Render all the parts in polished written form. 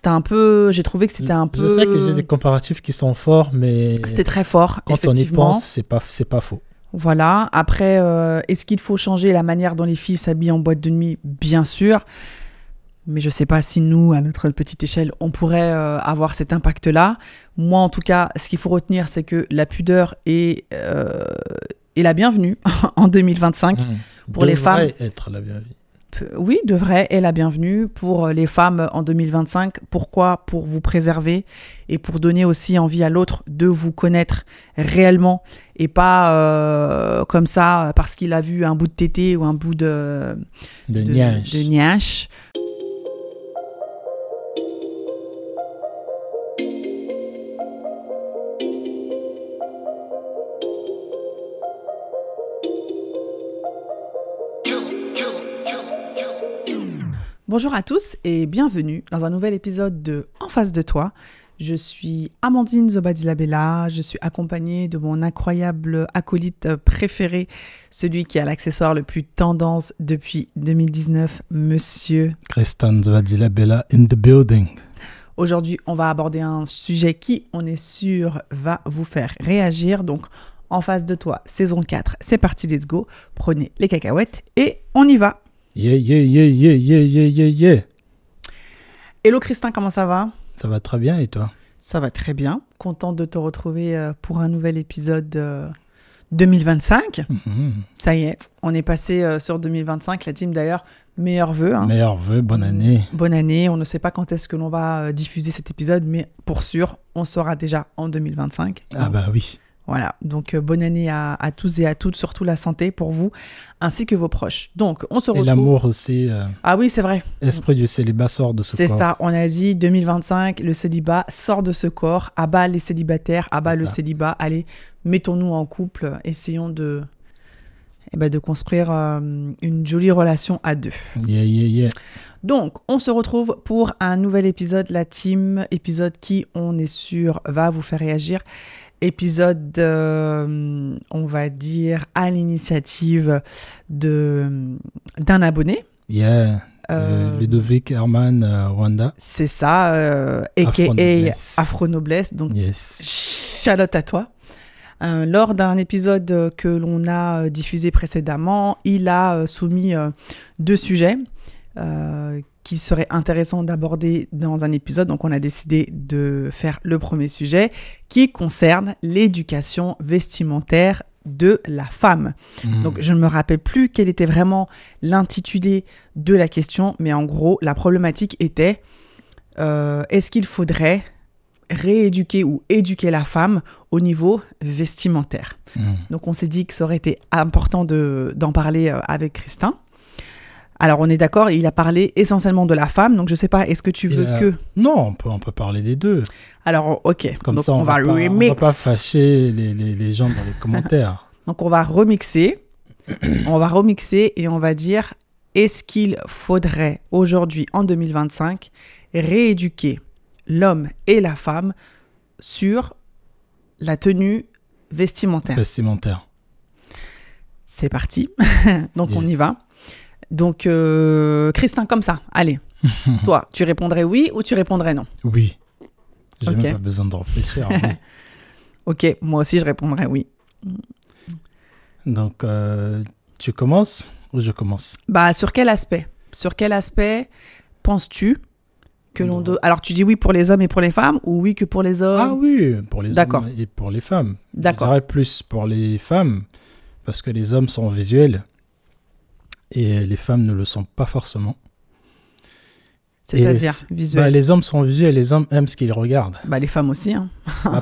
C'était un peu... J'ai trouvé que c'était un peu... Je sais que j'ai des comparatifs qui sont forts, mais... C'était très fort, quand on y effectivement. pense, c'est pas faux. Voilà. Après, est-ce qu'il faut changer la manière dont les filles s'habillent en boîte de nuit? Bien sûr. Mais je ne sais pas si nous, à notre petite échelle, on pourrait avoir cet impact-là. Moi, en tout cas, ce qu'il faut retenir, c'est que la pudeur est la bienvenue en 2025 pour les femmes. Devrait être la bienvenue. Oui, devrait est la bienvenue pour les femmes en 2025. Pourquoi? Pour vous préserver et pour donner aussi envie à l'autre de vous connaître réellement et pas comme ça parce qu'il a vu un bout de tété ou un bout de niache. Bonjour à tous et bienvenue dans un nouvel épisode de En face de toi. Je suis Amandine Zobadila-Bella, je suis accompagnée de mon incroyable acolyte préféré, celui qui a l'accessoire le plus tendance depuis 2019, monsieur Tristan Zobadila-Bella in the building. Aujourd'hui, on va aborder un sujet qui, on est sûr, va vous faire réagir. Donc, En face de toi, saison 4, c'est parti, let's go. Prenez les cacahuètes et on y va. Yeah. Hello Christin, comment ça va? Ça va très bien et toi? Ça va très bien. Contente de te retrouver pour un nouvel épisode 2025. Ça y est, on est passé sur 2025. La team d'ailleurs, meilleurs vœux. Meilleurs vœux, bonne année. Bonne année. On ne sait pas quand est-ce que l'on va diffuser cet épisode, mais pour sûr, on sera déjà en 2025. Ah bah oui. Voilà, donc bonne année à tous et à toutes, surtout la santé pour vous, ainsi que vos proches. Donc, on se retrouve... Et l'amour aussi. Ah oui, c'est vrai. Esprit du célibat sort de ce corps. C'est ça, on a dit 2025, le célibat sort de ce corps, à bas les célibataires, à bas le célibat. Allez, mettons-nous en couple, essayons de construire une jolie relation à deux. Yeah. Donc, on se retrouve pour un nouvel épisode, la team, épisode qui, on est sûr, va vous faire réagir. Épisode, on va dire, à l'initiative d'un abonné. Yeah, Ludovic Herman Rwanda. C'est ça, a.k.a. Afro-Noblesse. Donc, shout-out à toi. Lors d'un épisode que l'on a diffusé précédemment, il a soumis 2 sujets qui serait intéressant d'aborder dans un épisode. Donc, on a décidé de faire le premier sujet qui concerne l'éducation vestimentaire de la femme. Donc, je ne me rappelle plus quel était vraiment l'intitulé de la question, mais en gros, la problématique était est-ce qu'il faudrait rééduquer ou éduquer la femme au niveau vestimentaire? Donc, on s'est dit que ça aurait été important d'en parler avec Christin. Alors, on est d'accord, il a parlé essentiellement de la femme, donc je ne sais pas, est-ce que tu veux que... Non, on peut parler des deux. Alors, ok, comme donc ça, on va pas fâcher les gens dans les commentaires. Donc, on va remixer et on va dire, est-ce qu'il faudrait aujourd'hui, en 2025, rééduquer l'homme et la femme sur la tenue vestimentaire? C'est parti, donc on y va. Donc, Christin, comme ça, allez. Toi, tu répondrais oui ou tu répondrais non? Oui. J'ai même pas besoin de réfléchir. Oui. Ok, moi aussi, je répondrais oui. Donc, tu commences ou je commence? Bah, sur quel aspect penses-tu que l'on doit... Alors, tu dis oui pour les hommes et pour les femmes ou oui que pour les hommes? Ah oui, pour les hommes et pour les femmes. D'accord. Je dirais plus pour les femmes parce que les hommes sont visuels. Et les femmes ne le sont pas forcément. C'est-à-dire visuel. Les hommes sont visuels, les hommes aiment ce qu'ils regardent. Les femmes aussi. Hein.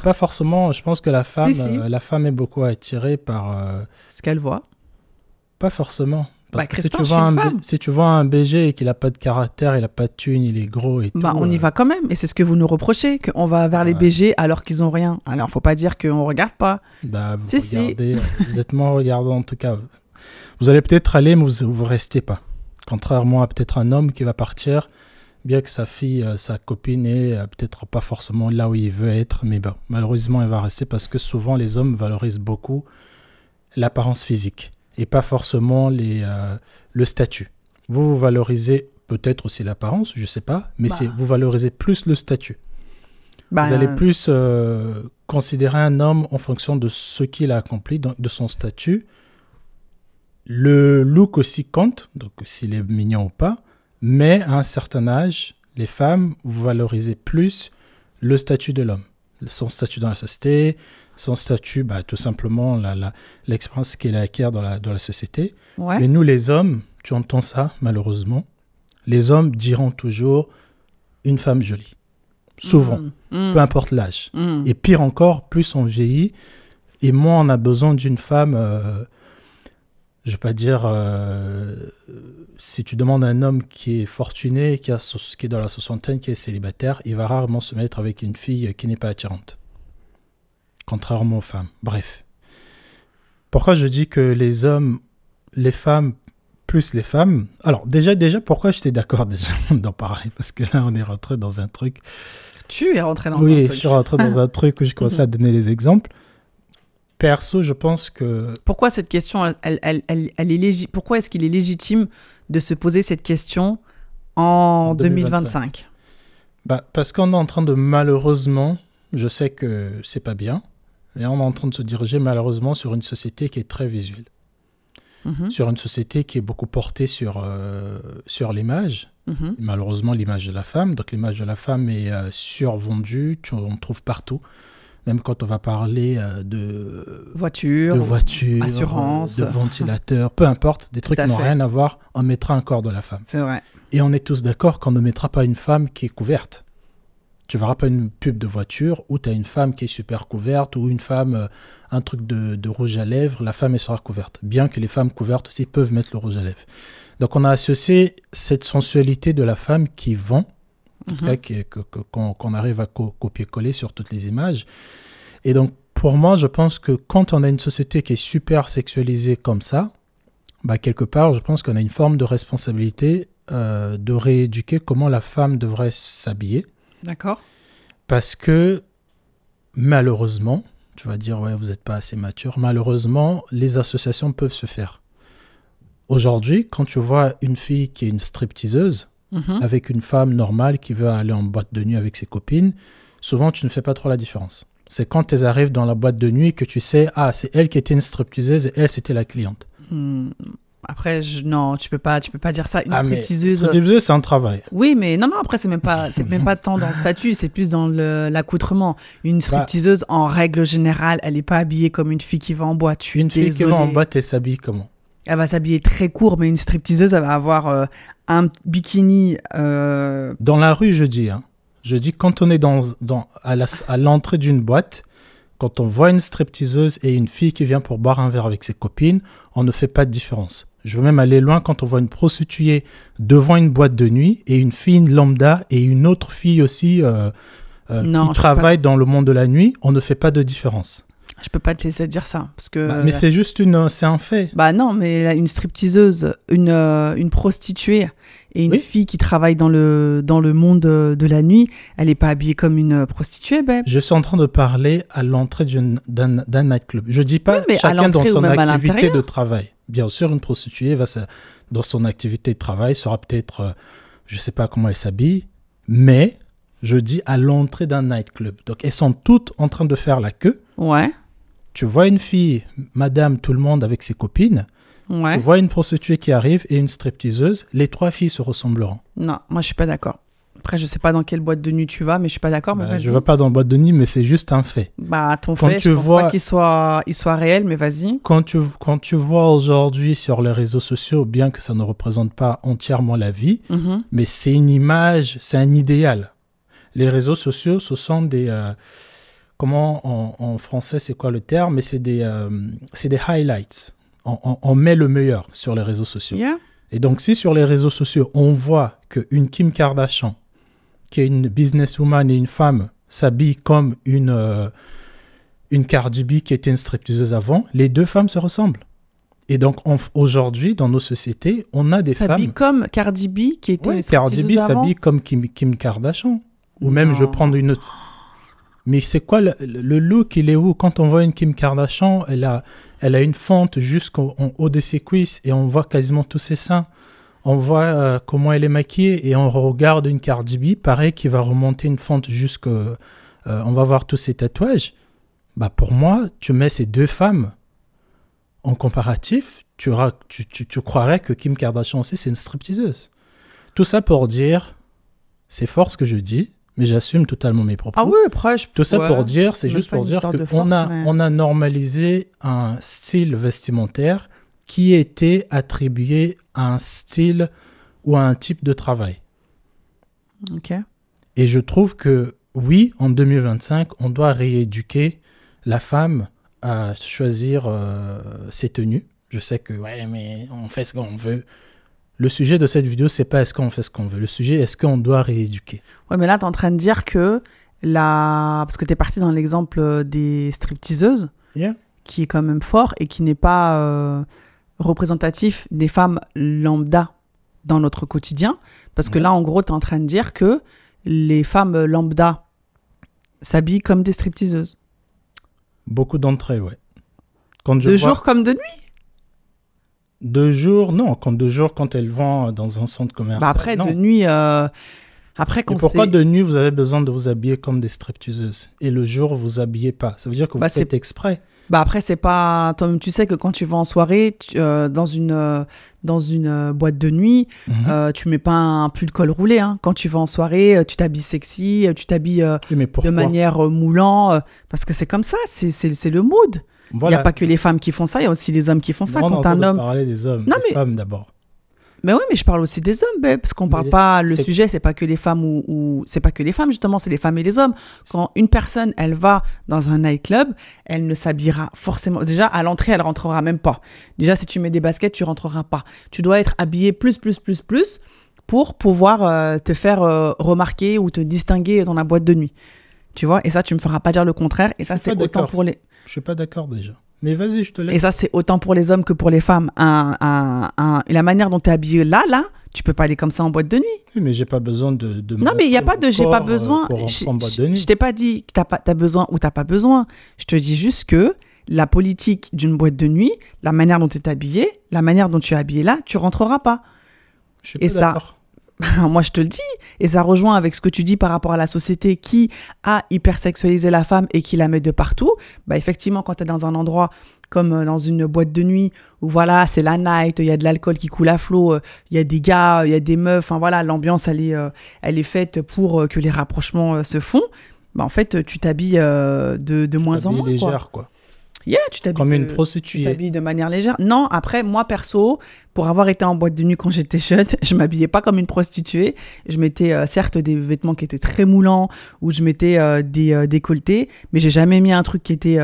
Pas forcément. Je pense que la femme est beaucoup attirée par... ce qu'elle voit. Pas forcément. Parce que Christin, si tu vois un BG et qu'il n'a pas de caractère, il n'a pas de thune, il est gros et tout... on y va quand même. Et c'est ce que vous nous reprochez, qu'on va vers les BG alors qu'ils n'ont rien. Alors, il ne faut pas dire qu'on ne regarde pas. Vous regardez, vous êtes moins regardant en tout cas. Vous allez peut-être aller, mais vous restez pas. Contrairement à peut-être un homme qui va partir, bien que sa fille, sa copine est peut-être pas forcément là où il veut être, mais malheureusement, il va rester parce que souvent, les hommes valorisent beaucoup l'apparence physique et pas forcément le statut. Vous valorisez peut-être aussi l'apparence, je ne sais pas, mais vous valorisez plus le statut. Vous allez plus considérer un homme en fonction de ce qu'il a accompli, de son statut. Le look aussi compte, donc s'il est mignon ou pas, mais à un certain âge, les femmes, vous valorisez plus le statut de l'homme. Son statut dans la société, son statut, tout simplement l'expérience qu'il acquiert dans la société. Ouais. Mais nous, les hommes, tu entends ça, malheureusement, les hommes diront toujours une femme jolie. Souvent, peu importe l'âge. Et pire encore, plus on vieillit, et moins on a besoin d'une femme... je ne vais pas dire, si tu demandes à un homme qui est fortuné, qui est dans la soixantaine, qui est célibataire, il va rarement se mettre avec une fille qui n'est pas attirante. Contrairement aux femmes. Bref. Pourquoi je dis que les hommes, les femmes, plus les femmes... Alors, déjà pourquoi j'étais d'accord déjà d'en parler? Parce que là, on est rentré dans un truc... Tu es rentré dans un truc. Oui, je suis rentré dans un truc où je commençais à donner les exemples. Perso, je pense que... Pourquoi cette question, elle est pourquoi est-ce qu'il est légitime de se poser cette question en 2025? Parce qu'on est en train de, malheureusement, je sais que c'est pas bien, et on est en train de se diriger malheureusement sur une société qui est très visuelle. Sur une société qui est beaucoup portée sur l'image, malheureusement l'image de la femme. Donc l'image de la femme est survendue, on trouve partout. Même quand on va parler de voitures, assurance, de ventilateurs, peu importe, des trucs qui n'ont rien à voir, on mettra un corps de la femme. C'est vrai. Et on est tous d'accord qu'on ne mettra pas une femme qui est couverte. Tu ne verras pas une pub de voiture où tu as une femme qui est super couverte ou une femme, un truc de rouge à lèvres, la femme elle sera couverte. Bien que les femmes couvertes aussi peuvent mettre le rouge à lèvres. Donc on a associé cette sensualité de la femme qui vend, en tout cas qu'on arrive à copier-coller sur toutes les images. Et donc, pour moi, je pense que quand on a une société qui est super sexualisée comme ça, quelque part, je pense qu'on a une forme de responsabilité de rééduquer comment la femme devrait s'habiller. D'accord. Parce que, malheureusement, tu vas dire, ouais, vous n'êtes pas assez mature, malheureusement, les associations peuvent se faire. Aujourd'hui, quand tu vois une fille qui est une stripteaseuse, avec une femme normale qui veut aller en boîte de nuit avec ses copines, souvent tu ne fais pas trop la différence. C'est quand elles arrivent dans la boîte de nuit que tu sais, c'est elle qui était une stripteaseuse et elle c'était la cliente. Après, non, tu peux pas dire ça. Une stripteaseuse. Stripteaseuse, c'est un travail. Oui, mais non, après c'est même pas tant dans le statut, c'est plus dans l'accoutrement. Une stripteaseuse, en règle générale, elle est pas habillée comme une fille qui va en boîte. Une fille qui va en boîte, elle s'habille comment? Elle va s'habiller très court, mais une stripteaseuse, elle va avoir un bikini. Dans la rue, je dis. Je dis quand on est à l'entrée d'une boîte, quand on voit une stripteaseuse et une fille qui vient pour boire un verre avec ses copines, on ne fait pas de différence. Je veux même aller loin quand on voit une prostituée devant une boîte de nuit et une fille lambda et une autre fille aussi qui travaille dans le monde de la nuit, on ne fait pas de différence. Je peux pas te laisser dire ça parce que. Mais c'est un fait. Non, mais une stripteaseuse, une prostituée et une fille qui travaille dans le monde de la nuit, elle est pas habillée comme une prostituée, babe. Je suis en train de parler à l'entrée d'un nightclub. Je dis pas chacun dans son activité de travail. Bien sûr, une prostituée dans son activité de travail sera peut-être, je sais pas comment elle s'habille, mais je dis à l'entrée d'un nightclub. Donc elles sont toutes en train de faire la queue. Ouais. Tu vois une fille, madame, tout le monde avec ses copines. Ouais. Tu vois une prostituée qui arrive et une stripteaseuse. Les trois filles se ressembleront. Non, moi je suis pas d'accord. Après, je sais pas dans quelle boîte de nuit tu vas, mais je suis pas d'accord. Je ne vais pas dans la boîte de nuit, mais c'est juste un fait. Ton fait, je pense pas qu'il soit réel, mais vas-y. Quand tu vois aujourd'hui sur les réseaux sociaux, bien que ça ne représente pas entièrement la vie, mais c'est une image, c'est un idéal. Les réseaux sociaux, ce sont des... comment en français, c'est quoi le terme? Mais c'est des highlights. On met le meilleur sur les réseaux sociaux. Yeah. Et donc, si sur les réseaux sociaux, on voit qu'une Kim Kardashian, qui est une businesswoman et une femme, s'habille comme une Cardi B qui était une stripteaseuse avant, les deux femmes se ressemblent. Et donc, aujourd'hui, dans nos sociétés, on a des femmes... S'habille comme Cardi B qui était une stripteaseuse Cardi B s'habille comme Kim Kardashian. Ou même, je prends une autre... Mais c'est quoi le look, il est où? Quand on voit une Kim Kardashian, elle a une fente jusqu'au haut de ses cuisses et on voit quasiment tous ses seins. on voit comment elle est maquillée et on regarde une Cardi B, pareil, qui va remonter une fente jusqu'à... on va voir tous ces tatouages. Bah pour moi, tu mets ces deux femmes en comparatif, tu croirais que Kim Kardashian aussi, c'est une stripteaseuse. Tout ça pour dire, c'est fort ce que je dis, mais j'assume totalement mes propos. Ah oui, après, tout ça pour dire, c'est juste pour dire qu'on a normalisé un style vestimentaire qui était attribué à un style ou à un type de travail. Ok. Et je trouve que, oui, en 2025, on doit rééduquer la femme à choisir ses tenues. Je sais que, ouais, mais on fait ce qu'on veut. Le sujet de cette vidéo, c'est pas est-ce qu'on fait ce qu'on veut. Le sujet, est-ce qu'on doit rééduquer. Ouais, mais là, tu es en train de dire que parce que tu es parti dans l'exemple des stripteaseuses, qui est quand même fort et qui n'est pas représentatif des femmes lambda dans notre quotidien. Parce que là, en gros, tu es en train de dire que les femmes lambda s'habillent comme des stripteaseuses. Beaucoup d'entre elles, ouais. De jour comme de nuit? De jour, non. Quand elles vont dans un centre commercial. Bah après, non. De nuit... Après, quand pourquoi de nuit, vous avez besoin de vous habiller comme des stripteaseuses et le jour, vous vous habillez pas? Ça veut dire que vous faites exprès. Bah après, c'est pas... Toi-même, tu sais que quand tu vas en soirée, dans une boîte de nuit, tu mets pas un pull col roulé. Hein. Quand tu vas en soirée, tu t'habilles sexy, tu t'habilles de manière moulant, parce que c'est comme ça, c'est le mood. Voilà. Il n'y a pas que les femmes qui font ça, il y a aussi les hommes qui font ça. Quand un homme... parler des hommes, des femmes d'abord. Mais oui, mais je parle aussi des hommes, parce qu'on parle pas... Le sujet, c'est pas que les femmes ou... C'est pas que les femmes, justement, c'est les femmes et les hommes. Quand une personne, elle va dans un nightclub, elle ne s'habillera forcément... Déjà, à l'entrée, elle rentrera même pas. Déjà, si tu mets des baskets, tu rentreras pas. Tu dois être habillé plus pour pouvoir te faire remarquer ou te distinguer dans la boîte de nuit. Tu vois? Et ça, tu me feras pas dire le contraire. Et ça, c'est autant pour les... Je suis pas d'accord déjà. Mais vas-y, je te laisse. Et ça, c'est autant pour les hommes que pour les femmes. Et la manière dont tu es habillé là, tu peux pas aller comme ça en boîte de nuit. Oui, mais j'ai pas besoin de non, mais il n'y a pas de j'ai pas besoin. Je t'ai pas dit que t'as besoin ou t'as pas besoin. Je te dis juste que la politique d'une boîte de nuit, la manière dont tu es habillé, la manière dont tu es habillé là, tu rentreras pas. Je suis pas d'accord. Moi, je te le dis. Et ça rejoint avec ce que tu dis par rapport à la société qui a hypersexualisé la femme et qui la met de partout. Bah, effectivement, quand tu es dans un endroit comme dans une boîte de nuit où voilà, c'est la night, il y a de l'alcool qui coule à flot, il y a des gars, il y a des meufs, enfin voilà, l'ambiance, elle est faite pour que les rapprochements se font. Bah, en fait, tu t'habilles de moins en moins. Légère, quoi. Yeah, tu t'habilles comme une prostituée. Tu t'habilles de manière légère. Non, après, moi, perso, pour avoir été en boîte de nuit quand j'étais jeune, je m'habillais pas comme une prostituée. Je mettais certes des vêtements qui étaient très moulants, ou je mettais des décolletés, mais j'ai jamais mis un truc qui était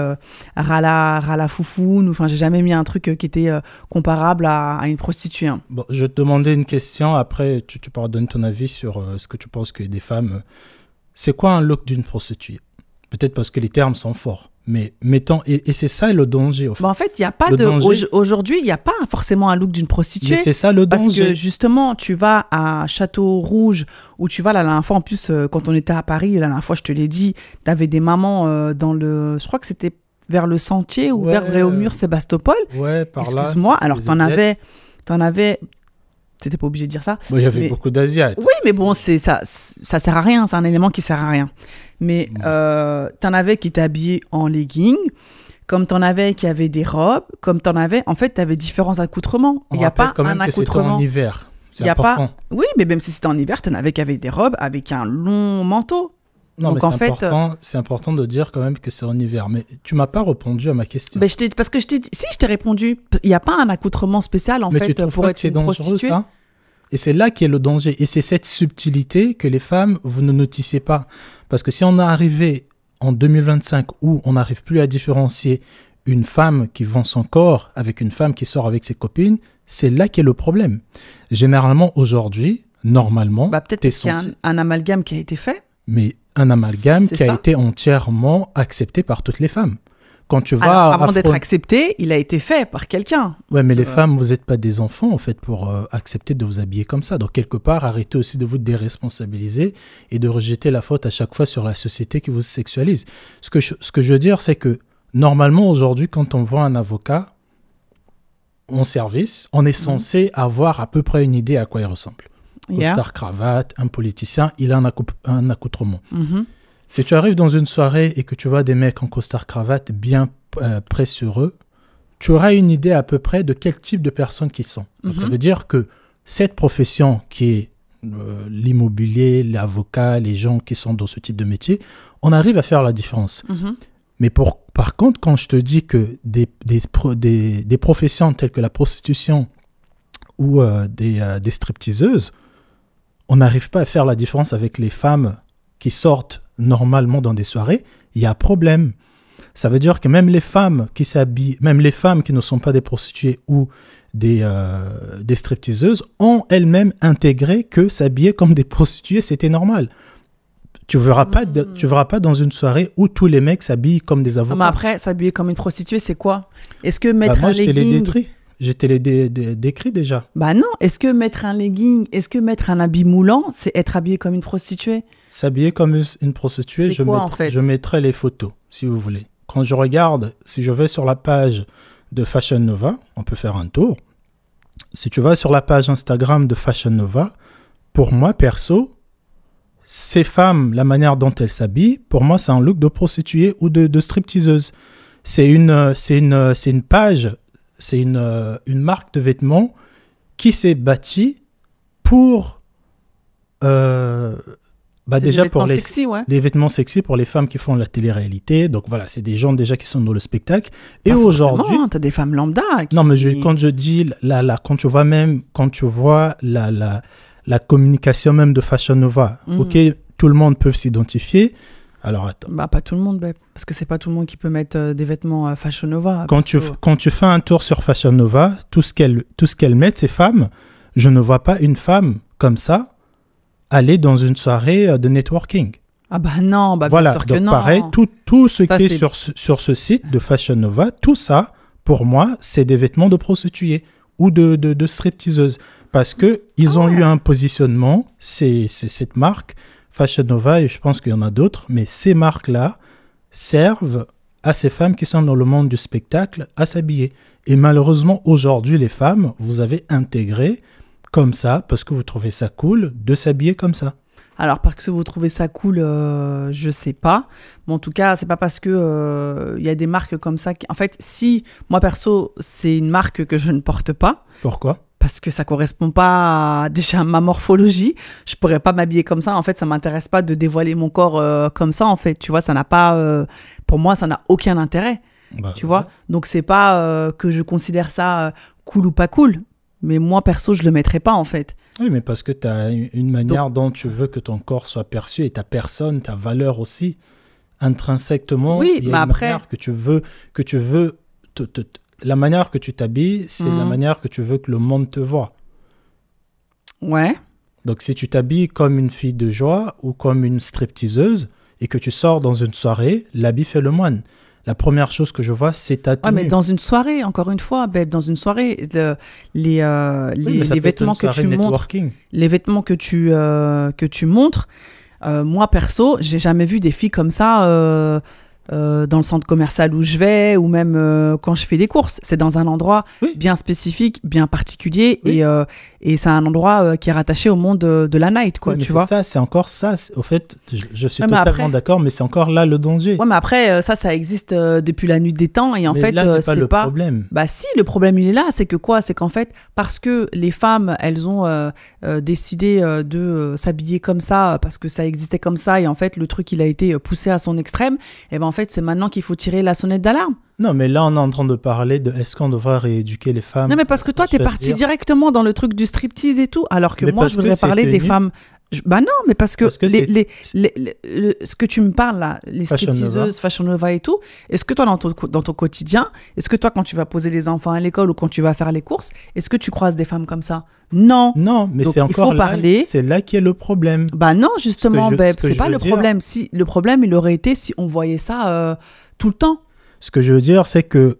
rala foufoune, enfin, j'ai jamais mis un truc qui était comparable à une prostituée. Hein. Bon, je te demandais une question, après, tu pourras donner ton avis sur ce que tu penses que des femmes... C'est quoi un look d'une prostituée? Peut-être parce que les termes sont forts. Mais mettons, et c'est ça le danger. En fait, il n'y a pas aujourd'hui, il n'y a pas forcément un look d'une prostituée. Mais c'est ça le danger. Parce que justement, tu vas à Château-Rouge, où tu vas la dernière fois, en plus, quand on était à Paris, la dernière fois, je te l'ai dit, tu avais des mamans dans le. Je crois que c'était vers le Sentier ou vers Réaumur-Sébastopol. Ouais, par là. Excuse-moi. Alors, t'en avais. C'était pas obligé de dire ça. Bon, il y avait beaucoup d'Asiates. Oui, mais bon, ça sert à rien. C'est un élément qui sert à rien. Mais t'en avais qui étaient habillés en leggings, comme t'en avais qui avaient des robes, comme t'en avais... En fait, t'avais différents accoutrements. Il n'y a pas quand même un accoutrement. Que c'était en hiver. C'est important. Oui, mais même si c'était en hiver, t'en avais qui avaient des robes avec un long manteau. Non, donc, mais c'est important de dire quand même que c'est en hiver. Mais tu m'as pas répondu à ma question. Mais parce que je t'ai dit... Si, je t'ai répondu. Il n'y a pas un accoutrement spécial, en fait, pour être une prostituée. Ça et c'est là qu'est le danger. Et c'est cette subtilité que les femmes, vous ne notissez pas. Parce que si on est arrivé en 2025 où on n'arrive plus à différencier une femme qui vend son corps avec une femme qui sort avec ses copines, c'est là qu'est le problème. Généralement, aujourd'hui, normalement... peut-être qu'il y a un amalgame qui a été fait. Mais un amalgame qui a été entièrement accepté par toutes les femmes. Quand tu vas avant d'être accepté, il a été fait par quelqu'un. Ouais, mais les femmes, vous n'êtes pas des enfants, en fait, pour accepter de vous habiller comme ça. Donc, quelque part, arrêtez aussi de vous déresponsabiliser et de rejeter la faute à chaque fois sur la société qui vous sexualise. Ce que je veux dire, c'est que, normalement, aujourd'hui, quand on voit un avocat, en service, on est censé avoir à peu près une idée à quoi il ressemble. Costard, cravate, un politicien, il a un accoutrement. Si tu arrives dans une soirée et que tu vois des mecs en costard, cravate bien près sur eux, tu auras une idée à peu près de quel type de personnes qu'ils sont. Donc, ça veut dire que cette profession qui est l'immobilier, l'avocat, les gens qui sont dans ce type de métier, on arrive à faire la différence. Mais par contre, quand je te dis que des professions telles que la prostitution ou des stripteaseuses, on n'arrive pas à faire la différence avec les femmes qui sortent normalement dans des soirées, il y a problème. Ça veut dire que même les femmes qui s'habillent, même les femmes qui ne sont pas des prostituées ou des stripteaseuses, ont elles-mêmes intégré que s'habiller comme des prostituées, c'était normal. Tu verras pas dans une soirée où tous les mecs s'habillent comme des avocats. Mais après, s'habiller comme une prostituée, c'est quoi? Est-ce que mettre moi, un legging... Je te l'ai décrit déjà. Bah non, est-ce que mettre un legging, est-ce que mettre un habit moulant, c'est être habillé comme une prostituée? S'habiller comme une prostituée, je mettrai les photos, si vous voulez. Quand je regarde, si je vais sur la page de Fashion Nova, on peut faire un tour. Si tu vas sur la page Instagram de Fashion Nova, pour moi, perso, ces femmes, la manière dont elles s'habillent, pour moi, c'est un look de prostituée ou de stripteaseuse. C'est une page... C'est une marque de vêtements qui s'est bâtie pour déjà pour les vêtements sexy pour les femmes qui font la télé-réalité. Donc voilà, c'est des gens déjà qui sont dans le spectacle. Et aujourd'hui, tu as des femmes lambda. Non, mais quand je dis quand tu vois la communication même de Fashion Nova, ok, tout le monde peut s'identifier. Alors attends. Bah pas tout le monde, parce que c'est pas tout le monde qui peut mettre des vêtements Fashion Nova. Quand tu fais un tour sur Fashion Nova, tout ce qu'elles mettent, ces femmes, je ne vois pas une femme comme ça aller dans une soirée de networking. Ah bah non, voilà, bien sûr que non. Pareil, tout ce qui est sur ce site de Fashion Nova, tout ça, pour moi, c'est des vêtements de prostituées ou de stripteaseuses. Parce qu'ils ont eu un positionnement, c'est cette marque, Fashion Nova, et je pense qu'il y en a d'autres, mais ces marques-là servent à ces femmes qui sont dans le monde du spectacle à s'habiller. Et malheureusement, aujourd'hui, les femmes, vous avez intégré comme ça, parce que vous trouvez ça cool, de s'habiller comme ça. Alors, parce que vous trouvez ça cool, je sais pas. Mais en tout cas, c'est pas parce que y a des marques comme ça. En fait, si, moi perso, c'est une marque que je ne porte pas. Pourquoi ? Parce que ça correspond pas déjà à ma morphologie. Je pourrais pas m'habiller comme ça. En fait, ça m'intéresse pas de dévoiler mon corps comme ça. En fait, tu vois, ça n'a pas. Pour moi, ça n'a aucun intérêt. Tu vois. Donc c'est pas que je considère ça cool ou pas cool. Mais moi perso, je le mettrais pas en fait. Oui, mais parce que tu as une manière dont tu veux que ton corps soit perçu et ta personne, ta valeur aussi intrinsèquement. Oui, il y a mais une après manière que tu veux la manière que tu t'habilles, c'est la manière que tu veux que le monde te voit. Ouais. Donc, si tu t'habilles comme une fille de joie ou comme une stripteaseuse et que tu sors dans une soirée, l'habit fait le moine. La première chose que je vois, c'est ta tenue. Ouais, mais dans une soirée, encore une fois, dans une soirée, les vêtements que tu montres, les vêtements que tu montres, moi, perso, j'ai jamais vu des filles comme ça dans le centre commercial où je vais ou même quand je fais des courses. C'est dans un endroit bien spécifique, bien particulier et c'est un endroit qui est rattaché au monde de la night, quoi, tu vois. C'est encore ça. Au fait, je suis totalement d'accord, mais c'est encore là le danger. Ouais, mais après, ça existe depuis la nuit des temps et en fait, là, c'est le problème. Bah si, le problème il est là, c'est que quoi ? C'est qu'en fait, parce que les femmes, elles ont décidé de s'habiller comme ça, parce que ça existait comme ça et en fait, le truc il a été poussé à son extrême. Et ben en fait, c'est maintenant qu'il faut tirer la sonnette d'alarme. Non, mais là, on est en train de parler de est-ce qu'on devrait rééduquer les femmes. Non, mais parce que toi, t'es parti directement dans le truc du striptease et tout, alors que moi, je voudrais parler des femmes. Bah non, mais parce que ce que tu me parles là, les stripteaseuses, Fashion Nova et tout, est-ce que toi, dans ton quotidien, est-ce que toi, quand tu vas poser les enfants à l'école ou quand tu vas faire les courses, est-ce que tu croises des femmes comme ça ? Non. Non, mais donc, c'est encore là, c'est là qui est le problème. Bah non, justement, c'est pas le problème. Si, le problème, il aurait été si on voyait ça tout le temps. Ce que je veux dire, c'est que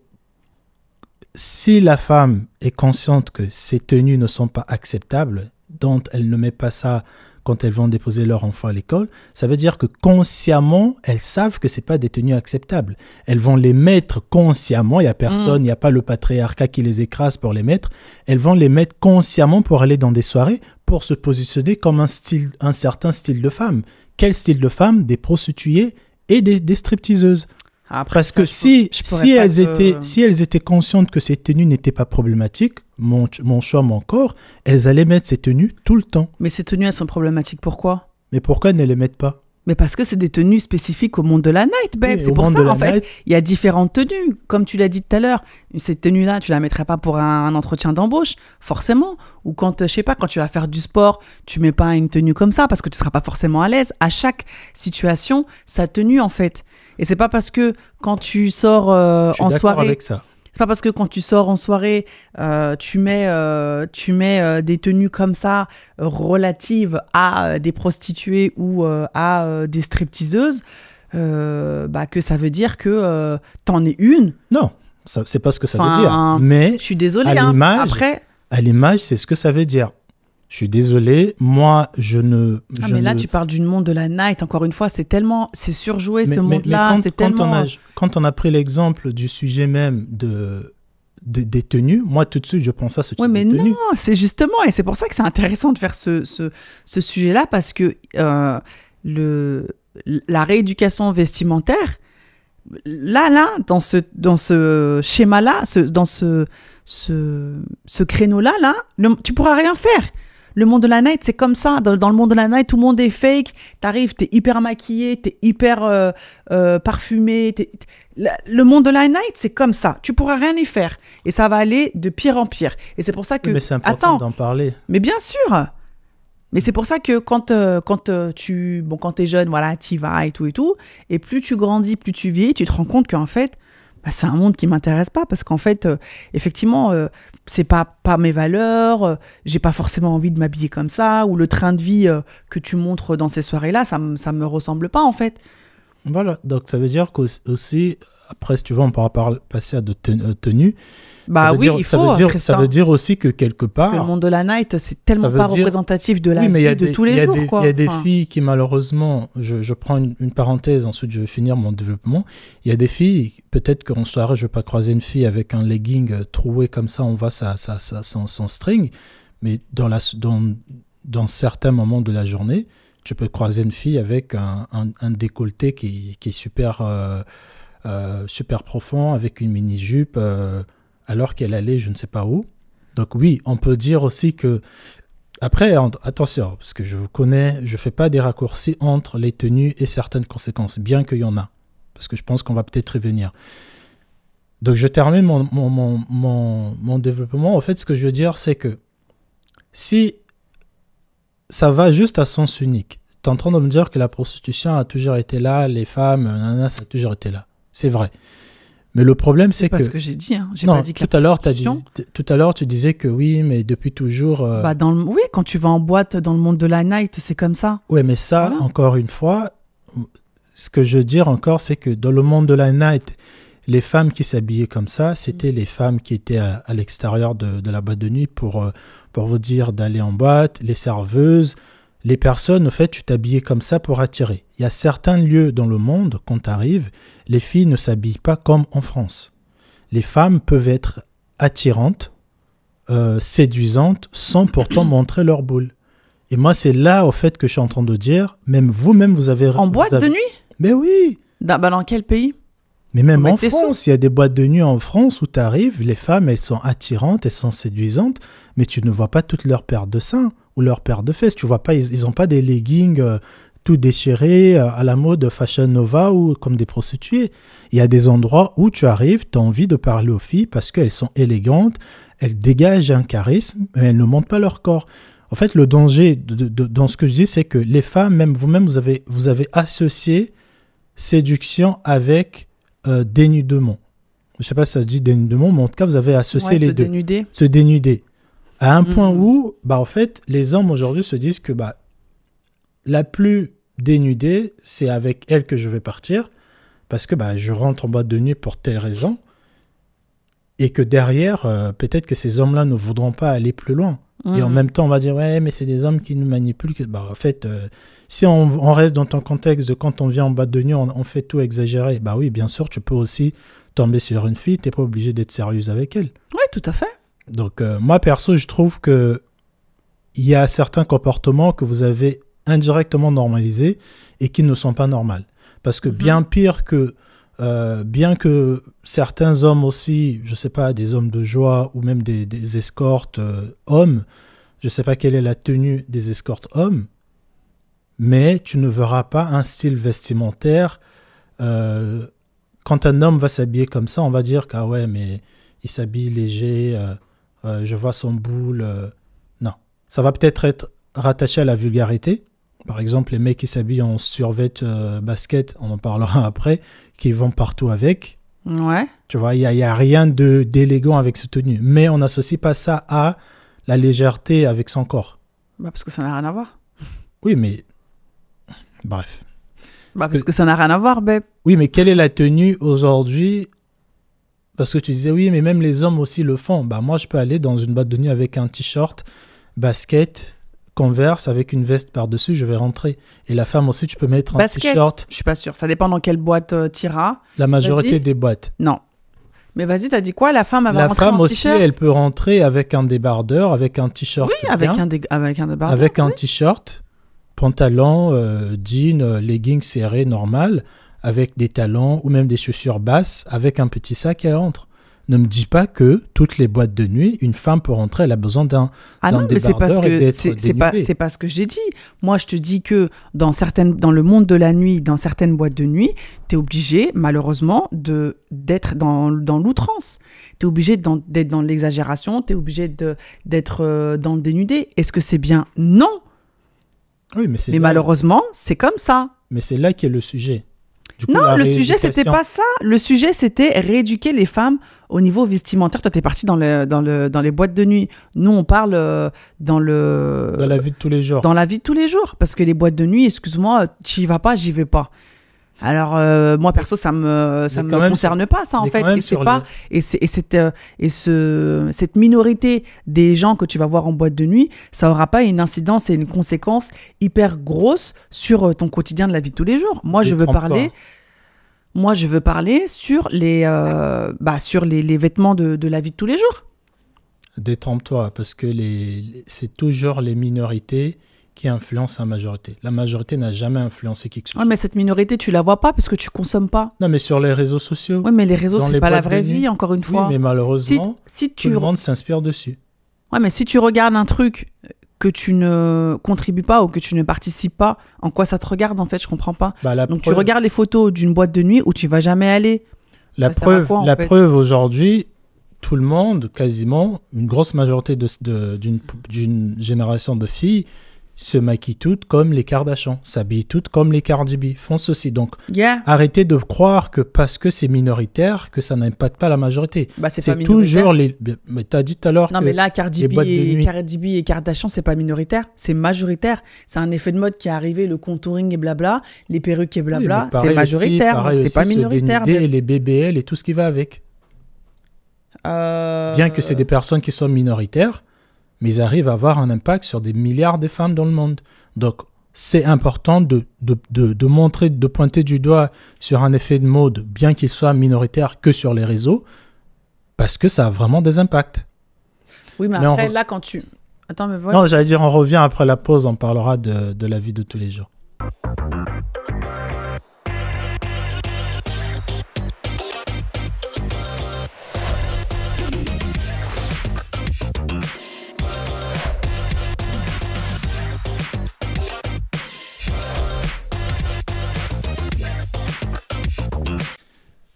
si la femme est consciente que ses tenues ne sont pas acceptables, dont elle ne met pas ça quand elles vont déposer leur enfant à l'école, ça veut dire que consciemment, elles savent que ce n'est pas des tenues acceptables. Elles vont les mettre consciemment, il n'y a personne, il n'y a pas le patriarcat qui les écrase pour les mettre. Elles vont les mettre consciemment pour aller dans des soirées, pour se positionner comme un certain style de femme. Quel style de femme? Des prostituées et des stripteaseuses. Après, parce que si elles étaient conscientes que ces tenues n'étaient pas problématiques, mon choix, mon corps, elles allaient mettre ces tenues tout le temps. Mais ces tenues, elles sont problématiques, pourquoi? Mais pourquoi elles ne les mettent pas? Mais parce que c'est des tenues spécifiques au monde de la night, babe. Oui, c'est pour ça, en fait, il y a différentes tenues. Comme tu l'as dit tout à l'heure, cette tenue-là, tu la mettrais pas pour un entretien d'embauche, forcément. Ou quand, je sais pas, quand tu vas faire du sport, tu mets pas une tenue comme ça parce que tu seras pas forcément à l'aise. À chaque situation, sa tenue, en fait. Et c'est pas parce que quand tu sors en soirée... avec ça. C'est pas parce que quand tu sors en soirée, tu mets des tenues comme ça relatives à des prostituées ou à des stripteaseuses, que ça veut dire que t'en es une. Non, c'est pas ce que ça veut dire. Mais je suis désolée. À l'image, c'est ce que ça veut dire. Je suis désolé, moi, mais là, tu parles du monde de la night. Encore une fois, c'est surjoué, ce monde-là. Quand on a pris l'exemple du sujet même des tenues, moi, tout de suite, je pense à ce type de tenue. Oui, mais non, c'est justement, et c'est pour ça que c'est intéressant de faire ce sujet-là, parce que la rééducation vestimentaire, là, dans ce schéma-là, dans ce créneau-là, tu pourras rien faire. Le monde de la night, c'est comme ça. Dans le monde de la night, tout le monde est fake. T'arrives, t'es hyper maquillé, t'es hyper parfumé. Le monde de la night, c'est comme ça. Tu pourras rien y faire. Et ça va aller de pire en pire. Et c'est pour ça que... Mais c'est important d'en parler. Mais bien sûr. Mais c'est pour ça que quand t'es jeune, voilà, t'y vas et tout. Et plus tu grandis, plus tu vieillis, tu te rends compte qu'en fait, c'est un monde qui m'intéresse pas parce qu'en fait, effectivement, c'est pas mes valeurs, j'ai pas forcément envie de m'habiller comme ça, ou le train de vie que tu montres dans ces soirées-là, ça me ressemble pas en fait. Voilà, donc ça veut dire qu'aussi, après si tu veux, on pourra passer à de tenues. Bah oui, il faut. Ça veut dire aussi que quelque part... Parce que le monde de la night, c'est tellement pas représentatif de la vie de tous les jours. Il y a des filles qui malheureusement, je prends une parenthèse, ensuite je vais finir mon développement. Il y a des filles, peut-être qu'en soirée, je ne vais pas croiser une fille avec un legging troué comme ça, on voit son string, mais dans certains moments de la journée, tu peux croiser une fille avec un décolleté qui est super profond, avec une mini-jupe... alors qu'elle allait je ne sais pas où. Donc oui, on peut dire aussi que... Après, attention, parce que je vous connais, je ne fais pas des raccourcis entre les tenues et certaines conséquences, bien qu'il y en a. Parce que je pense qu'on va peut-être y venir. Donc je termine mon développement. En fait, ce que je veux dire, c'est que si ça va juste à sens unique, tu es en train de me dire que la prostitution a toujours été là, les femmes, ça a toujours été là. C'est vrai. Mais le problème, c'est que... C'est pas ce que j'ai dit. Hein. J'ai pas dit que tout à l'heure, tu disais que oui, mais depuis toujours... Oui, quand tu vas en boîte dans le monde de la night, c'est comme ça. Oui, mais ça, voilà. Encore une fois, ce que je veux dire encore, c'est que dans le monde de la night, les femmes qui s'habillaient comme ça, c'était les femmes qui étaient à l'extérieur de la boîte de nuit pour vous dire d'aller en boîte, les serveuses... Les personnes, en fait, tu t'habillais comme ça pour attirer. Il y a certains lieux dans le monde, quand tu arrives, les filles ne s'habillent pas comme en France. Les femmes peuvent être attirantes, séduisantes, sans pourtant montrer leur boule. Et moi, c'est là, au fait, que je suis en train de dire, même vous-même, vous avez... En boîte de nuit ? Mais oui. Dans quel pays ? Mais même en France, il y a des boîtes de nuit en France où tu arrives, les femmes, elles sont attirantes, elles sont séduisantes, mais tu ne vois pas toutes leurs paires de seins ou leurs paires de fesses. Tu vois pas, ils n'ont pas des leggings tout déchirés à la mode Fashion Nova ou comme des prostituées. Il y a des endroits où tu arrives, tu as envie de parler aux filles parce qu'elles sont élégantes, elles dégagent un charisme, mais elles ne montrent pas leur corps. En fait, le danger dans ce que je dis, c'est que les femmes, même vous-même, vous avez associé séduction avec dénudement. Je ne sais pas si ça se dit dénudement, mais en tout cas, vous avez associé les deux. Se dénuder. À un point où, en fait, les hommes aujourd'hui se disent que la plus dénudée, c'est avec elle que je vais partir, parce que je rentre en boîte de nuit pour telle raison. Et que derrière, peut-être que ces hommes-là ne voudront pas aller plus loin. Et en même temps, on va dire, ouais, mais c'est des hommes qui nous manipulent. Bah, en fait, si on reste dans ton contexte de quand on vient en boîte de nuit, on fait tout exagérer. Bah oui, bien sûr, tu peux aussi tomber sur une fille, tu n'es pas obligé d'être sérieuse avec elle. Oui, tout à fait. Donc, moi, perso, je trouve qu'il y a certains comportements que vous avez indirectement normalisés et qui ne sont pas normaux. Parce que bien pire que... bien que certains hommes aussi, je ne sais pas, des hommes de joie ou même des escortes hommes, je ne sais pas quelle est la tenue des escortes hommes, mais tu ne verras pas un style vestimentaire. Quand un homme va s'habiller comme ça, on va dire qu'ah ouais, mais il s'habille léger, je vois son boule. Non, ça va peut-être être rattaché à la vulgarité. Par exemple, les mecs qui s'habillent en survêt basket, on en parlera après, qui vont partout avec. Ouais. Tu vois, il n'y a rien d'élégant avec cette tenue. Mais on n'associe pas ça à la légèreté avec son corps. Bah parce que ça n'a rien à voir. Oui, mais... Bref. Bah parce que ça n'a rien à voir, babe. Oui, mais quelle est la tenue aujourd'hui? Parce que tu disais, oui, mais même les hommes aussi le font. Bah moi, je peux aller dans une boîte de nuit avec un t-shirt, basket... Converse avec une veste par-dessus, je vais rentrer. Et la femme aussi, tu peux mettre un t-shirt. Je suis pas sûre. Ça dépend dans quelle boîte t'iras. La majorité des boîtes. Non. Mais vas-y, t'as dit quoi? La femme, elle va rentrer en t-shirt? La femme aussi, elle peut rentrer avec un débardeur, avec un t-shirt. Oui, avec un débardeur. Avec un t-shirt, pantalon, jean, leggings serrés, normal, avec des talons ou même des chaussures basses, avec un petit sac, elle rentre. Ne me dis pas que toutes les boîtes de nuit, une femme peut rentrer, elle a besoin d'un débardeur et d'être dénudée. C'est pas ce que j'ai dit. Moi, je te dis que dans le monde de la nuit, dans certaines boîtes de nuit, tu es obligé, malheureusement, d'être dans l'outrance. Tu es obligé d'être dans l'exagération, tu es obligé d'être dans le dénudé. Est-ce que c'est bien? Non. Oui, mais malheureusement, c'est comme ça. Mais c'est là qu'est le sujet. Du coup, non, le sujet, c'était pas ça. Le sujet, c'était rééduquer les femmes au niveau vestimentaire. Toi, t'es parti dans les boîtes de nuit. Nous, on parle dans la vie de tous les jours. Dans la vie de tous les jours. Parce que les boîtes de nuit, excuse-moi, tu y vas pas, j'y vais pas. Alors, moi, perso, ça me concerne pas, ça, en fait. Cette minorité des gens que tu vas voir en boîte de nuit, ça aura pas une incidence et une conséquence hyper grosse sur ton quotidien de la vie de tous les jours. Moi, je veux parler sur les vêtements de la vie de tous les jours. Détrompe-toi, parce que c'est toujours les minorités qui influence la majorité. La majorité n'a jamais influencé qui que ce soit. Oui, mais cette minorité, tu la vois pas parce que tu consommes pas. Non, mais sur les réseaux sociaux. Oui, mais les réseaux, c'est pas la vraie vie, encore une fois. Oui, mais malheureusement, tout le monde s'inspire dessus. Oui, mais si tu regardes un truc que tu ne contribues pas ou que tu ne participes pas, en quoi ça te regarde, en fait, je comprends pas. Donc, tu regardes les photos d'une boîte de nuit où tu vas jamais aller. La preuve aujourd'hui, tout le monde, quasiment, une grosse majorité d'une génération de filles, se maquillent toutes comme les Kardashians, s'habillent toutes comme les Cardi B, font ceci. Donc, arrêtez de croire que parce que c'est minoritaire, que ça n'impacte pas la majorité. Bah, c'est pas toujours Mais tu as dit tout à l'heure que mais là, Cardi B et Kardashian, c'est pas minoritaire, c'est majoritaire. C'est un effet de mode qui est arrivé, le contouring et blabla, les perruques et blabla, c'est majoritaire, c'est pas minoritaire. Et les BBL et tout ce qui va avec. Bien que c'est des personnes qui sont minoritaires, mais ils arrivent à avoir un impact sur des milliards de femmes dans le monde. Donc, c'est important de montrer, de pointer du doigt sur un effet de mode, bien qu'il soit minoritaire que sur les réseaux, parce que ça a vraiment des impacts. Oui, mais après, là, quand tu... Attends, mais voilà. Non, j'allais dire, on revient après la pause, on parlera de la vie de tous les jours.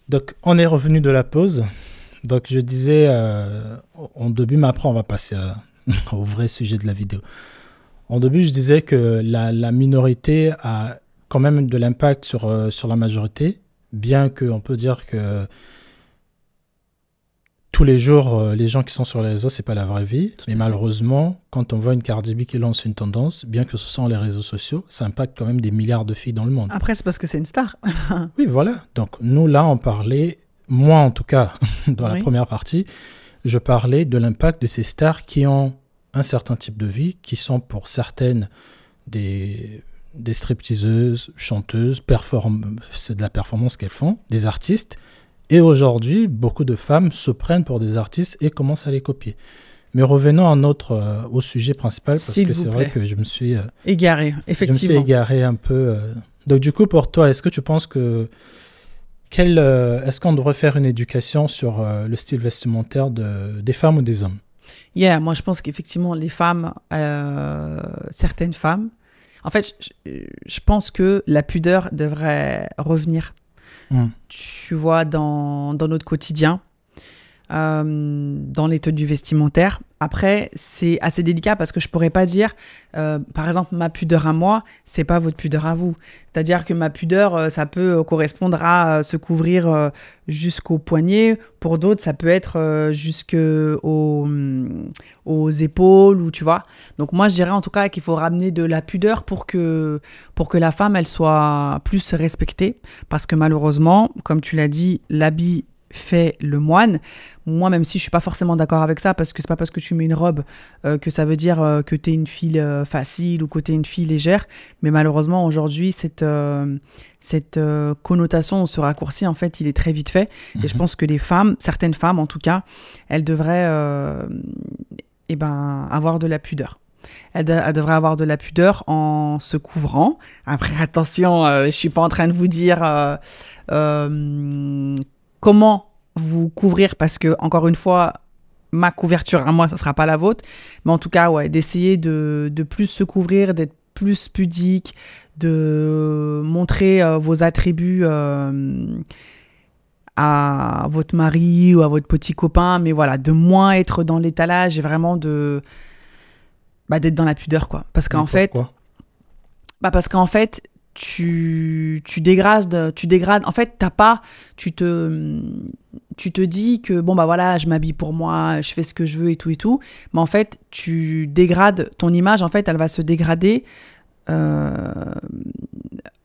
Donc, on est revenu de la pause. Donc, je disais en début, mais après, on va passer au vrai sujet de la vidéo. En début, je disais que la minorité a quand même de l'impact sur la majorité, bien qu'on peut dire que tous les jours, les gens qui sont sur les réseaux, c'est pas la vraie vie. Mais malheureusement, quand on voit une Cardi B qui lance une tendance, bien que ce soit les réseaux sociaux, ça impacte quand même des milliards de filles dans le monde. Après, c'est parce que c'est une star. Oui, voilà. Donc, nous, là, on parlait moi en tout cas, dans la première partie, je parlais de l'impact de ces stars qui ont un certain type de vie, qui sont pour certaines des stripteaseuses, chanteuses, c'est de la performance qu'elles font, des artistes. Et aujourd'hui, beaucoup de femmes se prennent pour des artistes et commencent à les copier. Mais revenons au sujet principal, parce que c'est vrai que je me suis égaré, effectivement. Je me suis égaré un peu. Donc du coup, pour toi, est-ce que tu penses que est-ce qu'on devrait faire une éducation sur le style vestimentaire des femmes ou des hommes? Moi je pense qu'effectivement les femmes, certaines femmes, en fait, je pense que la pudeur devrait revenir. Tu vois, dans notre quotidien, dans les tenues vestimentaires. Après, c'est assez délicat parce que je pourrais pas dire, par exemple, ma pudeur à moi, c'est pas votre pudeur à vous. C'est-à-dire que ma pudeur, ça peut correspondre à se couvrir jusqu'aux poignets. Pour d'autres, ça peut être aux épaules, ou tu vois. Donc moi, je dirais en tout cas qu'il faut ramener de la pudeur pour que la femme, elle soit plus respectée. Parce que malheureusement, comme tu l'as dit, l'habit fait le moine. Moi, même si je suis pas forcément d'accord avec ça, parce que c'est pas parce que tu mets une robe que ça veut dire que tu es une fille facile ou que tu es une fille légère. Mais malheureusement, aujourd'hui, cette connotation, ce raccourci, en fait, il est très vite fait. Et je pense que les femmes, certaines femmes en tout cas, elles devraient avoir de la pudeur. Elle devrait avoir de la pudeur en se couvrant. Après, attention, je suis pas en train de vous dire comment vous couvrir, parce que, encore une fois, ma couverture à moi, ça sera pas la vôtre. Mais en tout cas, d'essayer de plus se couvrir, d'être plus pudique, de montrer vos attributs à votre mari ou à votre petit copain. Mais voilà, de moins être dans l'étalage et vraiment d'être dans la pudeur, quoi. Parce qu'en fait... parce qu'en fait, tu dégrades, en fait, tu te dis que bon voilà, je m'habille pour moi, je fais ce que je veux et tout, mais en fait tu dégrades ton image, en fait elle va se dégrader par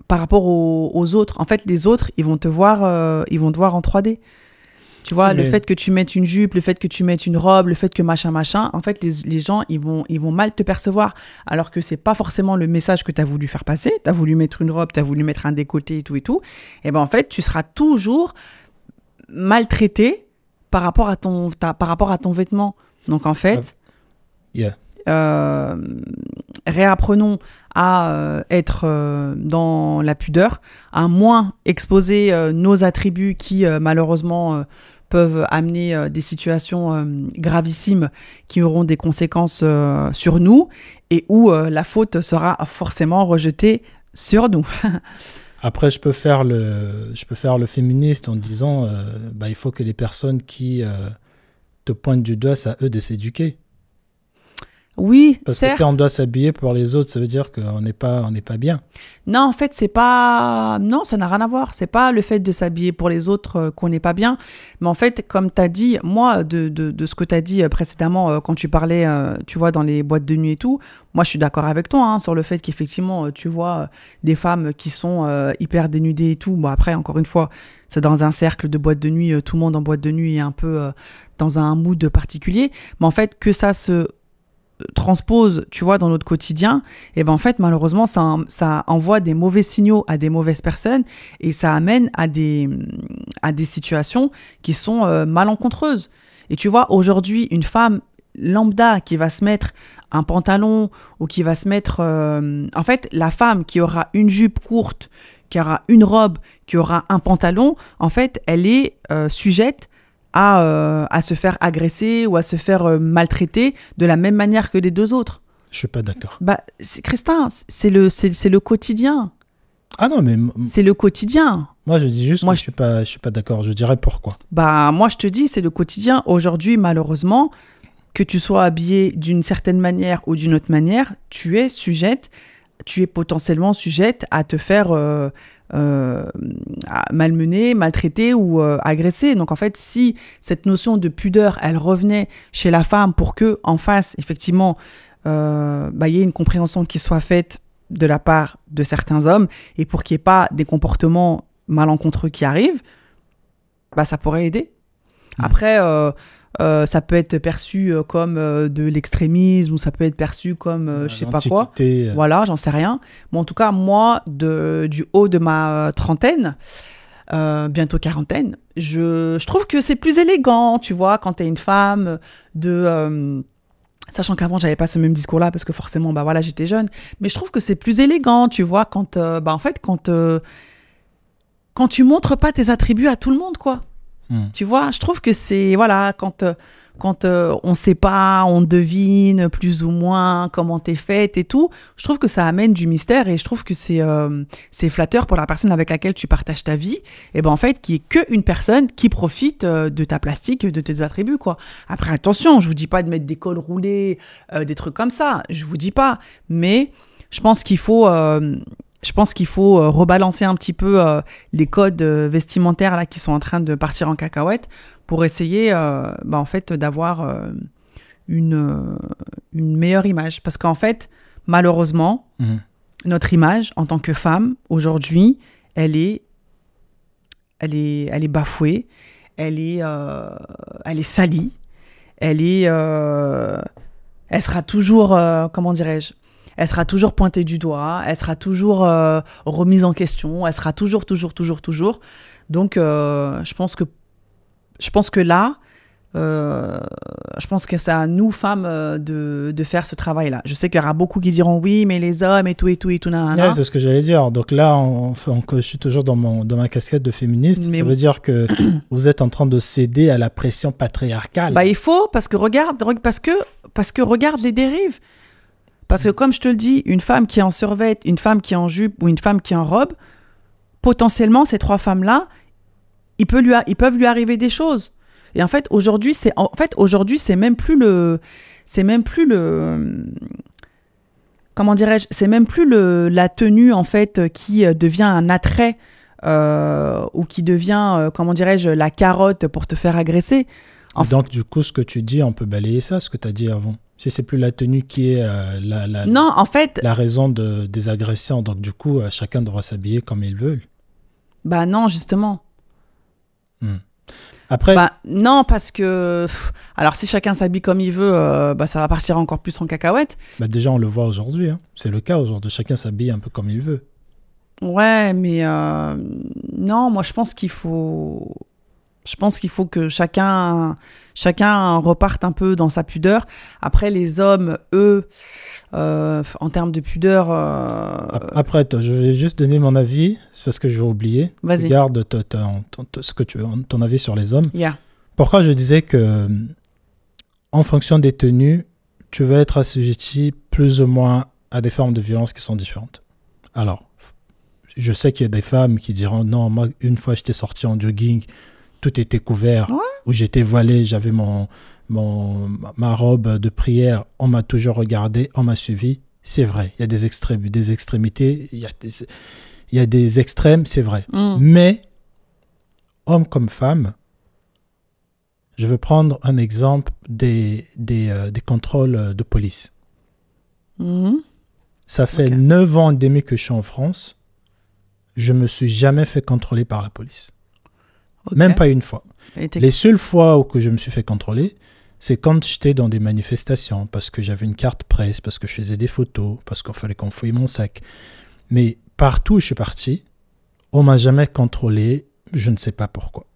rapport aux autres. En fait, les autres, ils vont te voir en 3D. Tu vois, le fait que tu mettes une jupe, le fait que tu mettes une robe, le fait que machin, en fait, les gens, ils vont mal te percevoir. Alors que c'est pas forcément le message que tu as voulu faire passer. Tu as voulu mettre une robe, tu as voulu mettre un décolleté et tout. Et en fait, tu seras toujours maltraité par rapport à ton vêtement. Donc, en fait, réapprenons à être dans la pudeur, à moins exposer nos attributs qui, malheureusement, peuvent amener des situations gravissimes qui auront des conséquences sur nous, et où la faute sera forcément rejetée sur nous. Après, je peux faire le féministe en disant il faut que les personnes qui te pointent du doigt, c'est à eux de s'éduquer. Oui, parce certes. que si on doit s'habiller pour les autres, ça veut dire qu'on n'est pas bien. Non, en fait, c'est pas... Non, ça n'a rien à voir. C'est pas le fait de s'habiller pour les autres qu'on n'est pas bien. Mais en fait, comme tu as dit, moi, de ce que tu as dit précédemment, quand tu parlais, tu vois, dans les boîtes de nuit et tout, moi, je suis d'accord avec toi sur le fait qu'effectivement, tu vois des femmes qui sont hyper dénudées et tout. Bon, après, encore une fois, c'est dans un cercle de boîte de nuit. Tout le monde en boîte de nuit est un peu dans un mood particulier. Mais en fait, que ça se transpose, tu vois, dans notre quotidien, et en fait, malheureusement, ça envoie des mauvais signaux à des mauvaises personnes, et ça amène à des situations qui sont malencontreuses. Et tu vois, aujourd'hui, une femme lambda qui va se mettre un pantalon, ou qui va se mettre... en fait, la femme qui aura une jupe courte, qui aura une robe, qui aura un pantalon, en fait, elle est sujette à se faire agresser ou à se faire maltraiter de la même manière que les deux autres. Je suis pas d'accord. Christin, c'est le quotidien. Ah non, mais... C'est le quotidien. Moi, je dis juste que je suis pas d'accord. Je dirais pourquoi. Moi, je te dis, c'est le quotidien. Aujourd'hui, malheureusement, que tu sois habillée d'une certaine manière ou d'une autre manière, tu es potentiellement sujette à te faire... malmener, maltraiter ou agresser. Donc en fait, si cette notion de pudeur, elle revenait chez la femme pour que en face, effectivement, y ait une compréhension qui soit faite de la part de certains hommes, et pour qu'il n'y ait pas des comportements malencontreux qui arrivent, bah, ça pourrait aider. Après, ça peut être perçu comme de l'extrémisme ou ça peut être perçu comme je sais pas quoi. Voilà, j'en sais rien. Mais en tout cas, moi, du haut de ma trentaine, bientôt quarantaine, je trouve que c'est plus élégant, tu vois, quand t'es une femme, sachant qu'avant, j'avais pas ce même discours-là parce que forcément, bah voilà, j'étais jeune. Mais je trouve que c'est plus élégant, tu vois, quand tu montres pas tes attributs à tout le monde, quoi. Tu vois, je trouve que c'est, voilà, quand on sait pas, on devine plus ou moins comment t'es faite et tout, je trouve que ça amène du mystère et je trouve que c'est flatteur pour la personne avec laquelle tu partages ta vie, et ben en fait, qui est qu'une personne qui profite de ta plastique, de tes attributs, quoi. Après, attention, je vous dis pas de mettre des cols roulés, des trucs comme ça, je vous dis pas, mais je pense qu'il faut rebalancer un petit peu les codes vestimentaires là, qui sont en train de partir en cacahuète pour essayer en fait, d'avoir une meilleure image. Parce qu'en fait, malheureusement, notre image en tant que femme, aujourd'hui, elle est bafouée, elle est salie, elle sera toujours, comment dirais-je, elle sera toujours pointée du doigt, elle sera toujours remise en question, elle sera toujours. Donc, je pense que là, je pense que c'est à nous, femmes, de faire ce travail-là. Je sais qu'il y aura beaucoup qui diront oui, mais les hommes et tout, nanana. Ouais, c'est ce que j'allais dire. Donc là, je suis toujours dans ma casquette de féministe. Mais ça veut dire que vous êtes en train de céder à la pression patriarcale. Bah, il faut, parce que regarde les dérives. Parce que comme je te le dis, une femme qui est en survêt, une femme qui est en jupe ou une femme qui est en robe, potentiellement, ces trois femmes-là, ils peuvent lui arriver des choses. Et en fait, aujourd'hui, c'est même plus comment dirais-je, c'est même plus la tenue, en fait, qui devient un attrait ou qui devient, comment dirais-je, la carotte pour te faire agresser. Donc, du coup, ce que tu dis, on peut balayer ça, ce que tu as dit avant. Si c'est plus la tenue qui est non, en fait, la raison des agressions, donc du coup, chacun devra s'habiller comme il veut. Bah non, justement. Après, non, parce que alors si chacun s'habille comme il veut, ça va partir encore plus en cacahuète. Déjà, on le voit aujourd'hui. Hein. C'est le cas aujourd'hui. Chacun s'habille un peu comme il veut. Ouais, mais non, moi je pense qu'il faut que chacun reparte un peu dans sa pudeur. Après, les hommes, eux, en termes de pudeur... Après, je vais juste donner mon avis, c'est parce que je vais oublier. Vas-y. Regarde ton avis sur les hommes. Yeah. Pourquoi je disais que, en fonction des tenues, tu vas être assujetti plus ou moins à des formes de violence qui sont différentes. Alors, je sais qu'il y a des femmes qui diront « Non, moi, une fois, j'étais sorti en jogging, tout était couvert, où j'étais voilé, j'avais ma robe de prière, on m'a toujours regardé, on m'a suivi. » C'est vrai, il y a des extrémités, il y a des extrêmes, c'est vrai. Mais, homme comme femme, je veux prendre un exemple des contrôles de police. Ça fait 9 ans et demi que je suis en France, je ne me suis jamais fait contrôler par la police. Même pas une fois. Les seules fois où je me suis fait contrôler, c'est quand j'étais dans des manifestations, parce que j'avais une carte presse, parce que je faisais des photos, parce qu'il fallait qu'on fouille mon sac. Mais partout où je suis parti, on ne m'a jamais contrôlé, je ne sais pas pourquoi.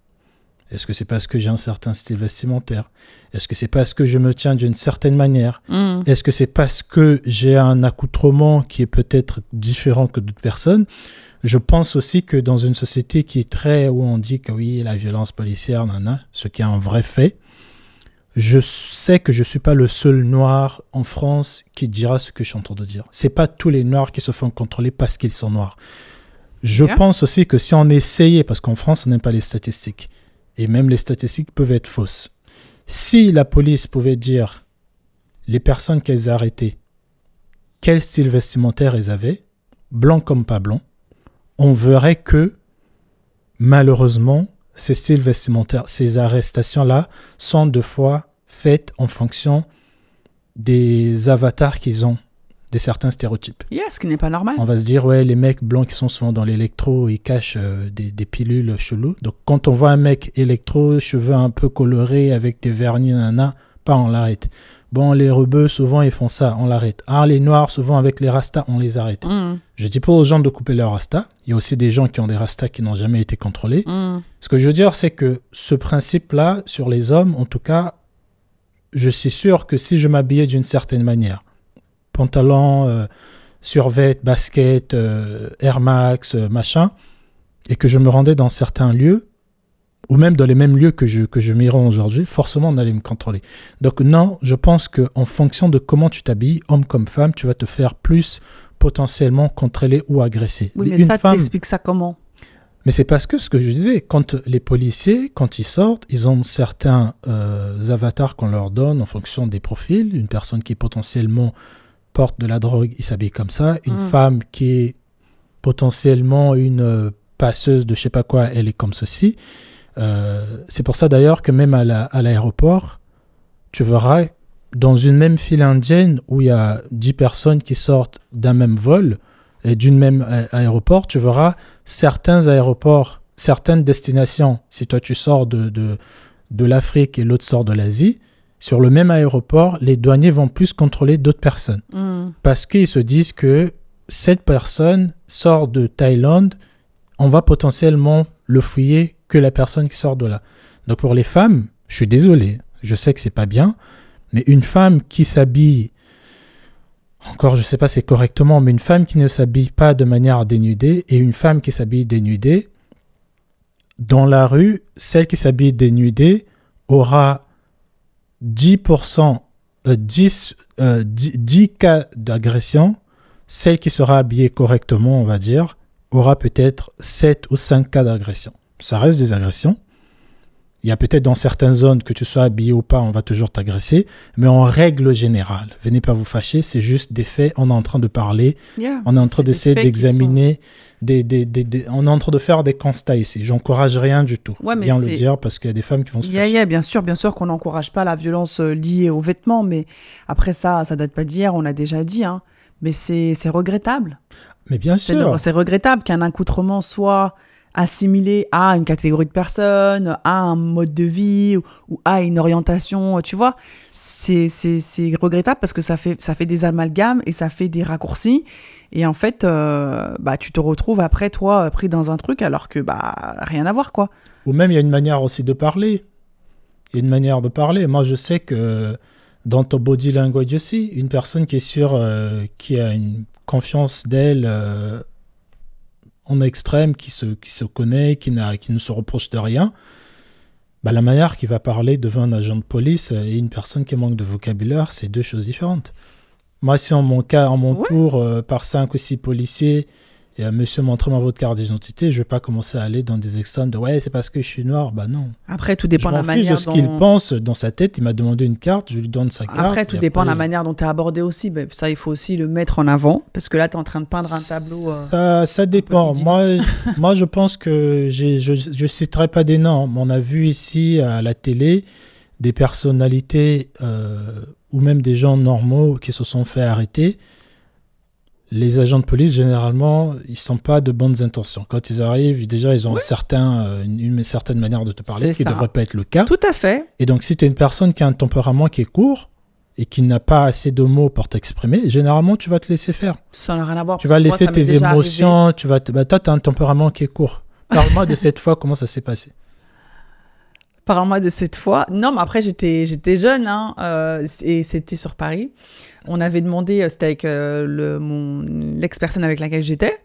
Est-ce que c'est parce que j'ai un certain style vestimentaire? Est-ce que c'est parce que je me tiens d'une certaine manière? Est-ce que c'est parce que j'ai un accoutrement qui est peut-être différent que d'autres personnes? Je pense aussi que dans une société qui est où on dit que oui, la violence policière, ce qui est un vrai fait, je sais que je ne suis pas le seul noir en France qui dira ce que je suis en train de dire. Ce n'est pas tous les noirs qui se font contrôler parce qu'ils sont noirs. Je pense aussi que si on essayait, parce qu'en France, on n'aime pas les statistiques, et même les statistiques peuvent être fausses. Si la police pouvait dire les personnes qu'elles arrêtaient, quel style vestimentaire elles avaient, blanc comme pas blanc, on verrait que, malheureusement, ces styles vestimentaires, ces arrestations-là sont 2 fois faites en fonction des avatars qu'ils ont de certains stéréotypes. Ce qui n'est pas normal. On va se dire, ouais, les mecs blancs qui sont souvent dans l'électro, ils cachent des pilules cheloues. Donc, quand on voit un mec électro, cheveux un peu colorés, avec des vernis, on l'arrête. Bon, les rebeux, souvent, ils font ça, on l'arrête. Ah, les noirs, souvent, avec les rastas, on les arrête. Je dis pas aux gens de couper leurs rastas. Il y a aussi des gens qui ont des rastas qui n'ont jamais été contrôlés. Ce que je veux dire, c'est que ce principe-là, sur les hommes, en tout cas, je suis sûr que si je m'habillais d'une certaine manière, pantalon, survêt, basket, Air Max, machin, et que je me rendais dans certains lieux, ou même dans les mêmes lieux que je m'y rends aujourd'hui, forcément on allait me contrôler. Donc non, je pense qu'en fonction de comment tu t'habilles, homme comme femme, tu vas te faire plus potentiellement contrôler ou agresser. Oui, mais ça, t'expliques ça comment ? Mais c'est parce que ce que je disais, quand les policiers, quand ils sortent, ils ont certains avatars qu'on leur donne en fonction des profils. Une personne qui potentiellement porte de la drogue, il s'habille comme ça. Une femme qui est potentiellement une passeuse de je sais pas quoi, elle est comme ceci. C'est pour ça d'ailleurs que même à l'aéroport, tu verras dans une même file indienne où il y a 10 personnes qui sortent d'un même vol et d'une même aéroport, tu verras certains aéroports, certaines destinations, si toi tu sors de l'Afrique et l'autre sort de l'Asie, sur le même aéroport, les douaniers vont plus contrôler d'autres personnes. Parce qu'ils se disent que cette personne sort de Thaïlande, on va potentiellement le fouiller que la personne qui sort de là. Donc pour les femmes, je suis désolé, je sais que c'est pas bien, mais une femme qui s'habille, encore je sais pas c'est correctement, mais une femme qui ne s'habille pas de manière dénudée et une femme qui s'habille dénudée, dans la rue, celle qui s'habille dénudée aura 10%, 10 cas d'agression, celle qui sera habillée correctement, on va dire, aura peut-être 7 ou 5 cas d'agression. Ça reste des agressions. Il y a peut-être dans certaines zones, que tu sois habillé ou pas, on va toujours t'agresser. Mais en règle générale, venez pas vous fâcher, c'est juste des faits. On est en train de parler, on est en train d'essayer d'examiner, on est en train de faire des constats ici. J'encourage rien du tout. Bien le dire, parce qu'il y a des femmes qui vont se fâcher. Bien sûr qu'on n'encourage pas la violence liée aux vêtements, mais après ça date pas d'hier, on l'a déjà dit. Mais c'est regrettable. Mais bien sûr. C'est regrettable qu'un accoutrement soit assimilé à une catégorie de personnes, à un mode de vie ou à une orientation, tu vois. C'est regrettable parce que ça fait des amalgames et ça fait des raccourcis. Et en fait, tu te retrouves après, toi, pris dans un truc alors que rien à voir, quoi. Ou même, il y a une manière aussi de parler. Moi, je sais que dans ton body language aussi, une personne qui est sûre, qui a une confiance d'elle en extrême, qui se connaît, qui ne se reproche de rien, la manière qu'il va parler devant un agent de police et une personne qui manque de vocabulaire, c'est deux choses différentes. Moi, si en mon tour, par 5 ou 6 policiers, et monsieur, montrez-moi votre carte d'identité, je ne vais pas commencer à aller dans des extrêmes de « ouais, c'est parce que je suis noir ». Non. Après, tout dépend de la manière dont... Je m'en fiche de ce qu'il pense dans sa tête. Il m'a demandé une carte, je lui donne sa carte. Après, tout dépend de la manière dont tu es abordé aussi. Ça, il faut aussi le mettre en avant, parce que là, tu es en train de peindre un tableau. Ça dépend. Moi, je pense que je ne citerai pas des noms. On a vu ici, à la télé, des personnalités ou même des gens normaux qui se sont fait arrêter. Les agents de police, généralement, ils ne sont pas de bonnes intentions. Quand ils arrivent, déjà, ils ont une certaine manière de te parler, qui ne devrait pas être le cas. Tout à fait. Et donc, si tu es une personne qui a un tempérament qui est court et qui n'a pas assez de mots pour t'exprimer, généralement, tu vas te laisser faire. Ça n'a rien à voir. Tu vas laisser tes émotions. Toi, tu as un tempérament qui est court. Parle-moi de cette fois, comment ça s'est passé? Parle-moi de cette fois. Non, mais après, j'étais jeune, et c'était sur Paris. On avait demandé, c'était avec l'ex-personne avec laquelle j'étais,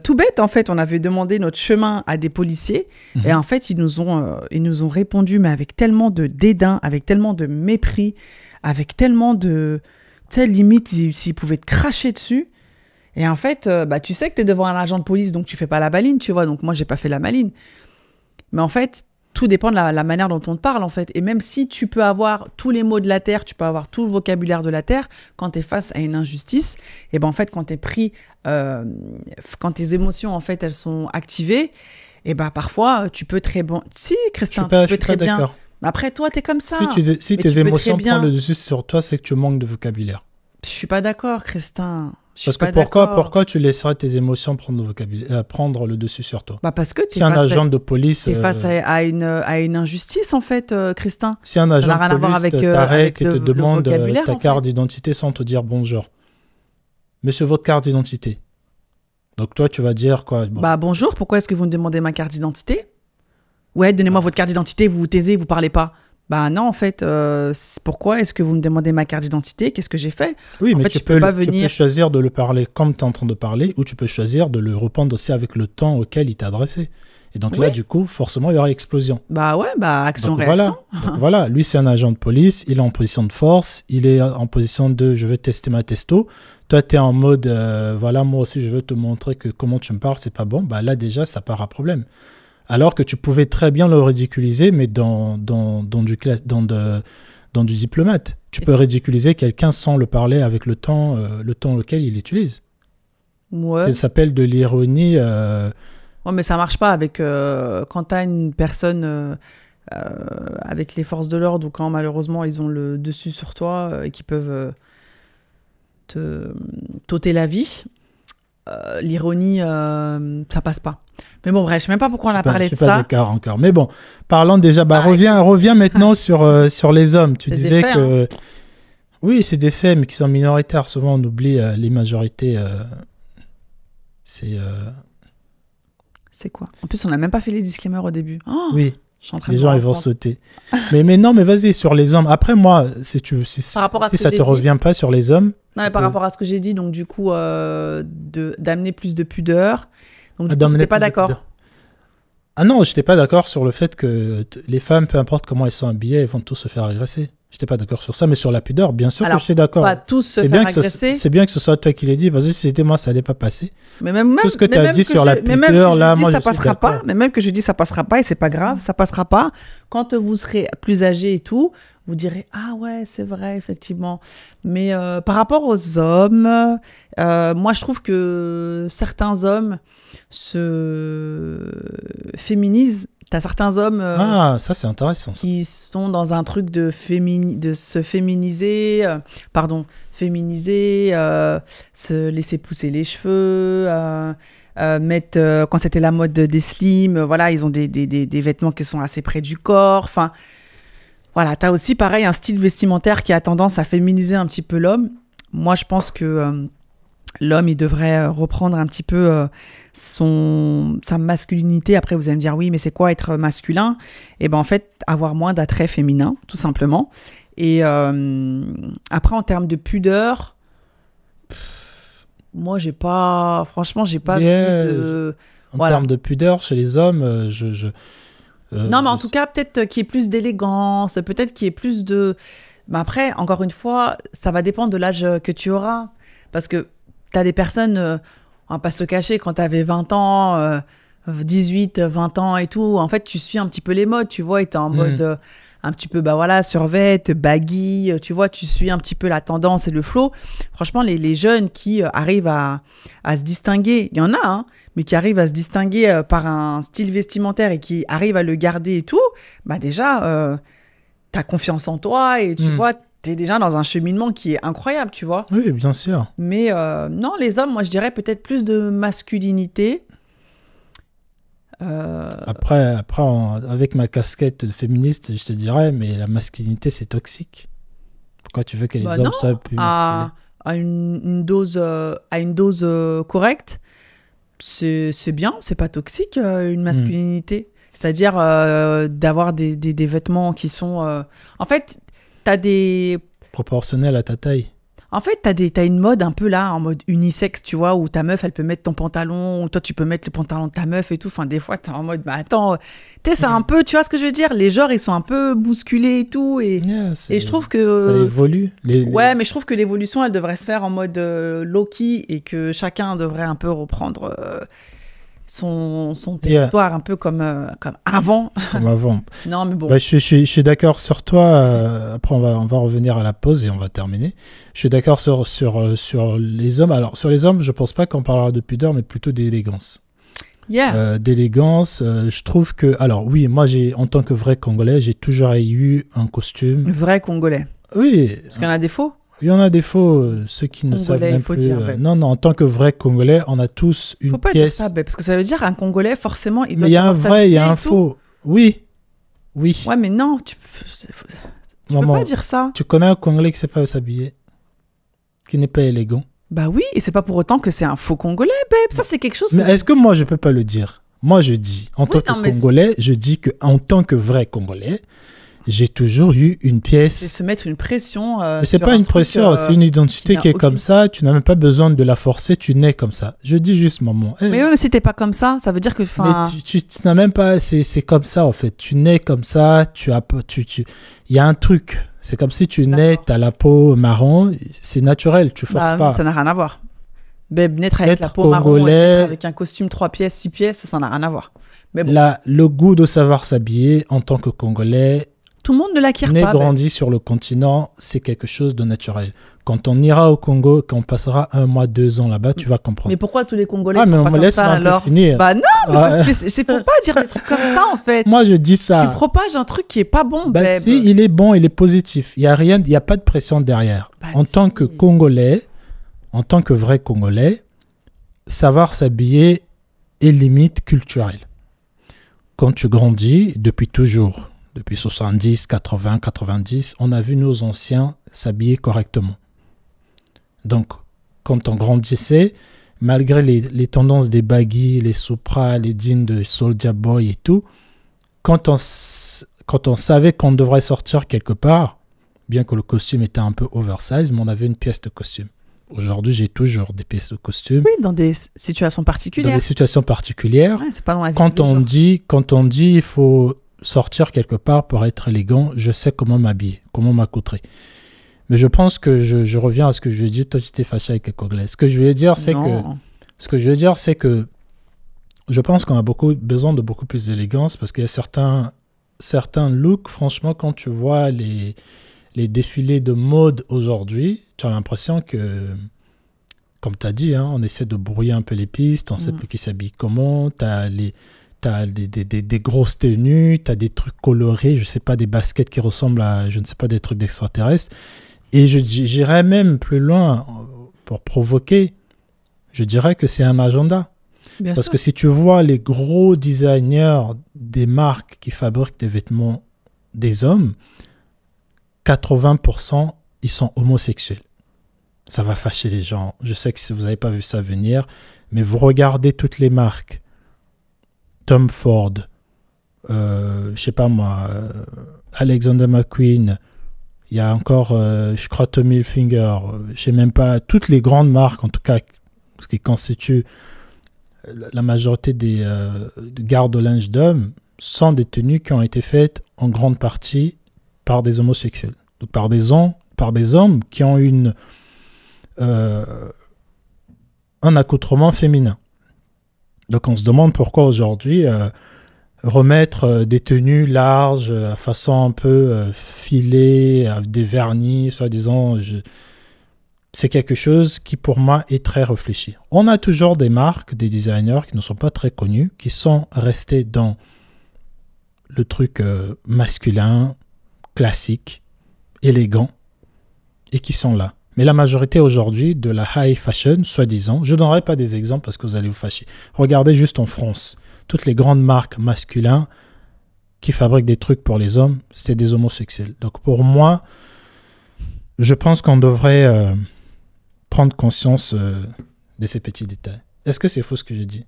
tout bête, en fait, on avait demandé notre chemin à des policiers, et en fait, ils nous ont répondu, mais avec tellement de dédain, avec tellement de mépris, avec tellement de... Tu sais, limite, s'ils pouvaient te cracher dessus. Et en fait, tu sais que tu es devant un agent de police, donc tu fais pas la maline, tu vois, donc moi, j'ai pas fait la maline. Mais en fait... Tout dépend de la manière dont on te parle, en fait. Et même si tu peux avoir tous les mots de la terre, tu peux avoir tout le vocabulaire de la terre, quand tu es face à une injustice, et en fait, quand tu es pris, quand tes émotions, en fait, elles sont activées, et parfois, tu peux très bon... Si, Christin, tu peux très bien... D'accord. Après, toi, tu es comme ça. Si tes émotions prennent le dessus sur toi, c'est que tu manques de vocabulaire. Je suis pas d'accord, Christin. Parce que pourquoi tu laisserais tes émotions prendre le dessus sur toi? Parce que si un agent de police... Tu es face à une injustice, en fait, Christin. Si un agent de police t'arrête et te demande ta carte d'identité sans te dire bonjour. Monsieur, votre carte d'identité. Donc toi, tu vas dire quoi? Bonjour, pourquoi est-ce que vous me demandez ma carte d'identité? Ouais, donnez-moi votre carte d'identité, vous vous taisez, vous parlez pas. Non, en fait, pourquoi est-ce que vous me demandez ma carte d'identité? Qu'est-ce que j'ai fait? Oui, mais tu peux choisir de le parler comme tu es en train de parler, ou tu peux choisir de le répondre aussi avec le temps auquel il t'a adressé. Et donc là, du coup, forcément, il y aura explosion. Action-réaction. Voilà, lui, c'est un agent de police, il est en position de force, il est en position de « je veux tester ma testo ». Toi, tu es en mode voilà, moi aussi, je veux te montrer que comment tu me parles, c'est pas bon. Là, déjà, ça part à problème. Alors que tu pouvais très bien le ridiculiser, mais dans du diplomate. Tu peux ridiculiser quelqu'un sans le parler avec le temps auquel il l'utilise. Ouais. Ça s'appelle de l'ironie. Ouais, mais ça marche pas avec quand tu as une personne avec les forces de l'ordre ou quand malheureusement ils ont le dessus sur toi et qui peuvent te t'ôter la vie. L'ironie, ça passe pas. Mais bon, bref, je sais même pas pourquoi on a parlé de ça. Je suis pas d'accord encore. Mais bon, parlons déjà. Reviens maintenant sur les hommes. Tu disais que... Hein. Oui, c'est des faits, mais qui sont minoritaires. Souvent, on oublie les majorités. C'est quoi? En plus, on n'a même pas fait les disclaimers au début. Oh, oui. Les gens, ils vont sauter. mais non, mais vas-y, sur les hommes. Après, moi, si ça te revient pas sur les hommes... Non, mais par rapport à ce que j'ai dit, donc du coup, d'amener plus de pudeur. Donc, tu n'étais pas d'accord. Ah non, je n'étais pas d'accord sur le fait que les femmes, peu importe comment elles sont habillées, elles vont tous se faire agresser. Je n'étais pas d'accord sur ça, mais sur la pudeur, bien sûr que j'étais d'accord. Pas tous se faire agresser. C'est bien que ce soit toi qui l'aies dit, parce que si c'était moi, ça n'allait pas passer. Mais même tout ce que tu as dit sur la pudeur, là, moi, je suis d'accord. Mais même que je dis ça passera pas, et c'est pas grave, ça passera pas. Quand vous serez plus âgé et tout, vous direz « Ah ouais, c'est vrai, effectivement ». Mais par rapport aux hommes, moi, je trouve que certains hommes se féminisent. T'as certains hommes ça c'est intéressant, ça. Qui sont dans un truc de se féminiser, se laisser pousser les cheveux, mettre, quand c'était la mode des slims, voilà, ils ont des vêtements qui sont assez près du corps. Enfin, voilà, t'as aussi pareil un style vestimentaire qui a tendance à féminiser un petit peu l'homme. Moi, je pense que l'homme, il devrait reprendre un petit peu sa masculinité. Après, vous allez me dire, oui, mais c'est quoi être masculin? Et ben en fait, avoir moins d'attrait féminin, tout simplement. Et après, en termes de pudeur, moi, franchement, j'ai pas vu de... En termes de pudeur, chez les hommes, non, mais en tout cas, peut-être qu'il y ait plus d'élégance, peut-être qu'il y ait plus de... Mais après, encore une fois, ça va dépendre de l'âge que tu auras. Parce que tu as des personnes, on va pas se le cacher, quand tu avais 20 ans, 18, 20 ans et tout, en fait, tu suis un petit peu les modes, tu vois, et tu es en mode un petit peu, survêt, baggy, tu vois, tu suis un petit peu la tendance et le flow. Franchement, les jeunes qui arrivent à se distinguer, il y en a, hein, mais qui arrivent à se distinguer par un style vestimentaire et qui arrivent à le garder et tout, déjà, tu as confiance en toi et tu vois, tu es déjà dans un cheminement qui est incroyable, tu vois. Oui, bien sûr. Mais non, les hommes, moi, je dirais peut-être plus de masculinité. Après avec ma casquette féministe, je te dirais, mais la masculinité, c'est toxique. Pourquoi tu veux que les hommes soient plus masculins? À une dose correcte, c'est bien, c'est pas toxique, une masculinité. C'est-à-dire d'avoir des vêtements qui sont... En fait, t'as des... Proportionnels à ta taille. En fait, t'as une mode un peu là, en mode unisexe, tu vois, où ta meuf, elle peut mettre ton pantalon, ou toi, tu peux mettre le pantalon de ta meuf et tout. Enfin, des fois, t'es en mode, attends, tu sais, c'est un peu, tu vois ce que je veux dire? Les genres, ils sont un peu bousculés et tout. Et je trouve que... Ça évolue. Ouais, mais je trouve que l'évolution, elle devrait se faire en mode low-key et que chacun devrait un peu reprendre... son territoire un peu comme avant. Comme avant. Non, mais bon. Je suis d'accord sur toi. Après, on va revenir à la pause et on va terminer. Je suis d'accord sur les hommes. Alors, sur les hommes, je pense pas qu'on parlera de pudeur, mais plutôt d'élégance. D'élégance, je trouve que... Alors, oui, moi, en tant que vrai Congolais, j'ai toujours eu un costume. Vrai Congolais. Oui. Parce qu'il y en a des faux. Il y en a des faux, ceux qui ne savent même plus. Non, en tant que vrai Congolais, on a tous une pièce. Faut pas dire ça, parce que ça veut dire un Congolais, forcément, il doit il y a un vrai, il y a un faux. Oui. Ouais, mais non, tu peux pas dire ça. Tu connais un Congolais qui ne sait pas s'habiller, qui n'est pas élégant. Bah oui, et c'est pas pour autant que c'est un faux Congolais, babe. Ça, c'est quelque chose. Mais est-ce que moi, je peux pas le dire? Moi, je dis, en tant que Congolais, je dis que en tant que vrai Congolais, j'ai toujours eu une pièce. C'est se mettre une pression. Mais c'est pas une pression, c'est une identité qui est comme ça. Tu n'as même pas besoin de la forcer. Tu nais comme ça. Je dis juste, maman. Mais oui, mais si t'es pas comme ça, ça veut dire que. Mais tu n'as même pas. C'est comme ça en fait. Tu nais comme ça. Il y a un truc. C'est comme si tu nais, t'as la peau marron. C'est naturel. Tu forces pas. Ça n'a rien à voir. Naître avec la peau marron, avec un costume 3 pièces, 6 pièces, ça n'a rien à voir. Mais bon. Le goût de savoir s'habiller en tant que Congolais. Tout le monde ne l'acquiert pas. Grandi sur le continent, c'est quelque chose de naturel. Quand on ira au Congo, quand on passera 1 mois, 2 ans là-bas, tu vas comprendre. Mais pourquoi tous les Congolais sont pas comme ça alors? Finir. Bah non, parce que c'est faut pas dire des trucs comme ça en fait. Moi je dis ça. Tu propages un truc qui est pas bon. Si, il est bon, il est positif. Il y a pas de pression derrière. En tant que Congolais, en tant que vrai Congolais, savoir s'habiller est limite culturelle. Quand tu grandis, depuis toujours. Depuis 70, 80, 90, on a vu nos anciens s'habiller correctement. Donc, quand on grandissait, malgré les tendances des baggy, les Supra, les jeans de Soulja Boy et tout, quand on savait qu'on devrait sortir quelque part, bien que le costume était un peu oversize, mais on avait une pièce de costume. Aujourd'hui, j'ai toujours des pièces de costume. Oui, dans des situations particulières. Dans des situations particulières. Ouais, c'est pas dans la vie quand on dit il faut sortir quelque part pour être élégant, je sais comment m'habiller, comment m'accoutrer. Mais je pense que je reviens à ce que je lui ai dit. Toi, tu t'es fâché avec les Congolais. Ce que je veux dire, c'est que je pense qu'on a besoin de beaucoup plus d'élégance parce qu'il y a certains looks, franchement, quand tu vois les défilés de mode aujourd'hui, tu as l'impression que, comme tu as dit, on essaie de brouiller un peu les pistes, on ne sait plus qui s'habille comment, tu as des grosses tenues, tu as des trucs colorés, je sais pas, des baskets qui ressemblent à, je ne sais pas, des trucs d'extraterrestres. Et j'irais même plus loin pour provoquer. Je dirais que c'est un agenda. Parce que si tu vois les gros designers des marques qui fabriquent des vêtements des hommes, 80%, ils sont homosexuels. Ça va fâcher les gens. Je sais que si vous n'avez pas vu ça venir, mais vous regardez toutes les marques. Tom Ford, je sais pas moi, Alexander McQueen, il y a encore, je crois, Tommy Hilfiger, je sais même pas, toutes les grandes marques, en tout cas, qui constituent la majorité des gardes de linge d'hommes, sont des tenues qui ont été faites en grande partie par des homosexuels. Donc par des hommes qui ont un accoutrement féminin. Donc on se demande pourquoi aujourd'hui remettre des tenues larges, à façon un peu filée, avec des vernis, soi-disant, c'est quelque chose qui pour moi est très réfléchi. On a toujours des marques, des designers qui ne sont pas très connus, qui sont restés dans le truc masculin, classique, élégant, et qui sont là. Mais la majorité aujourd'hui de la high fashion, soi-disant, je ne donnerai pas des exemples parce que vous allez vous fâcher. Regardez juste en France, toutes les grandes marques masculines qui fabriquent des trucs pour les hommes, c'était des homosexuels. Donc pour moi, je pense qu'on devrait prendre conscience de ces petits détails. Est-ce que c'est faux ce que j'ai dit?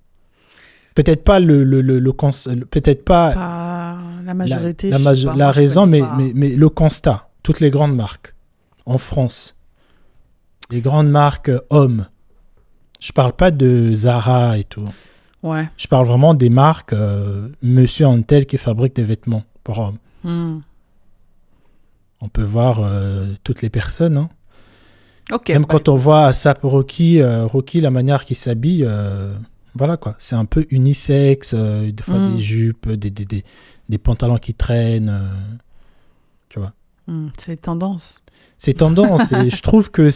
Peut-être pas peut-être pas la majorité, la raison, mais le constat. Toutes les grandes marques en France. Les grandes marques hommes. Je parle pas de Zara et tout. Ouais. Je parle vraiment des marques Monsieur Antel qui fabrique des vêtements pour hommes. On peut voir toutes les personnes. Hein. Okay, même quand on voit ASAP Rocky, la manière qu'il s'habille, voilà quoi. C'est un peu unisexe, des fois des jupes, des pantalons qui traînent. Tu vois. C'est tendance. C'est tendance et je trouve que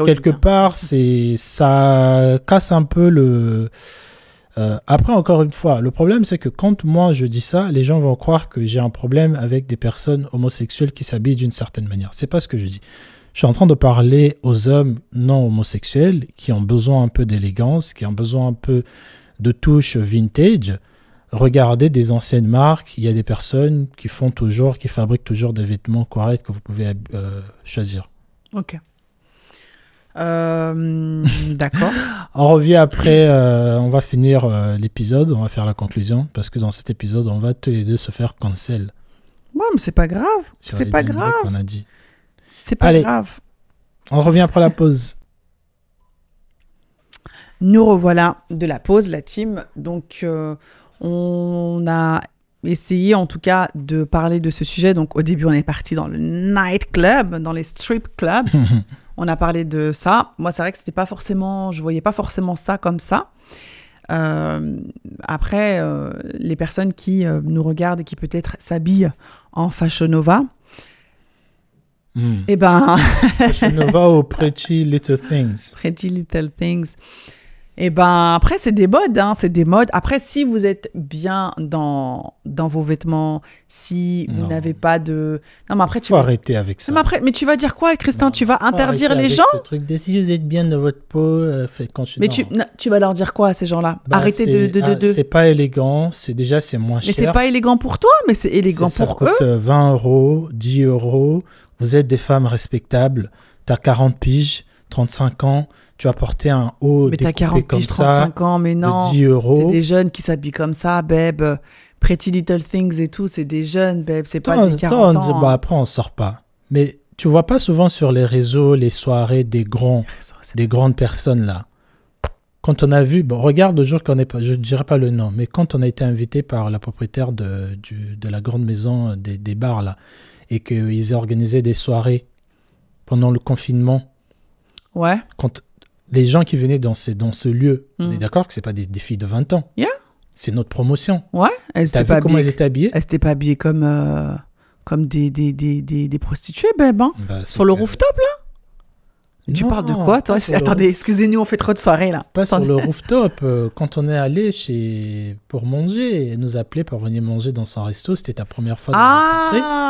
quelque part ça casse un peu le après encore une fois le problème c'est que quand moi je dis ça les gens vont croire que j'ai un problème avec des personnes homosexuelles qui s'habillent d'une certaine manière. C'est pas ce que je dis. Je suis en train de parler aux hommes non homosexuels qui ont besoin un peu d'élégance, qui ont besoin un peu de touche vintage. Regardez des anciennes marques. Il y a des personnes qui fabriquent toujours des vêtements corrects que vous pouvez choisir. Ok. D'accord. On revient après, on va finir l'épisode, on va faire la conclusion, parce que dans cet épisode, on va tous les deux se faire cancel. Ouais, mais c'est pas grave. C'est pas grave. On a dit. C'est pas grave. On revient après la pause. Nous revoilà de la pause, la team. Donc, on a essayé en tout cas de parler de ce sujet. Donc, au début, on est parti dans le night club, dans les strip clubs. On a parlé de ça. Moi, c'est vrai que c'était pas forcément, je voyais pas forcément ça comme ça. Après, les personnes qui nous regardent et qui peut-être s'habillent en Fashion Nova, eh ben... Fashion Nova ou Pretty Little Things. Pretty Little Things. Et ben après, c'est des modes, hein, c'est des modes. Après, si vous êtes bien dans vos vêtements, si vous n'avez pas de... Non, mais après, faut arrêter avec ça. Mais tu vas dire quoi, Christin? Tu vas interdire les gens? Ce truc de si vous êtes bien dans votre peau, mais tu vas leur dire quoi à ces gens-là? Arrêtez de... C'est pas élégant, c'est moins cher. Mais c'est pas élégant pour toi, mais c'est élégant pour eux. Ça coûte 20 €, 10 €. Vous êtes des femmes respectables, t'as 40 piges, 35 ans, tu as porté un haut mais découpé t'as 40 comme piges, ça, 35 ans, mais non, 10 €. c'est des jeunes qui s'habillent comme ça, babe. Pretty Little Things et tout, c'est des jeunes, babe, c'est pas des 40 ans. Bah après, on sort pas. Mais tu vois pas souvent sur les réseaux, les soirées des grandes personnes là. Quand on a vu, regarde le jour qu'on est pas, je ne dirais pas le nom, mais quand on a été invité par la propriétaire de la grande maison des bars là, et qu'ils organisaient des soirées pendant le confinement. Ouais. Quand les gens qui venaient dans ce lieu, on est d'accord que c'est pas des filles de 20 ans. Yeah. C'est notre promotion. Ouais. T'as vu comment elles étaient habillées? Elles s'étaient pas habillées comme des prostituées, babe, hein. Sur le rooftop, là? Tu parles de quoi, toi? Attendez, excusez-nous, on fait trop de soirées, là. Pas sur le rooftop. Quand on est allé pour manger, elle nous appelait pour venir manger dans son resto. C'était ta première fois de rencontrer.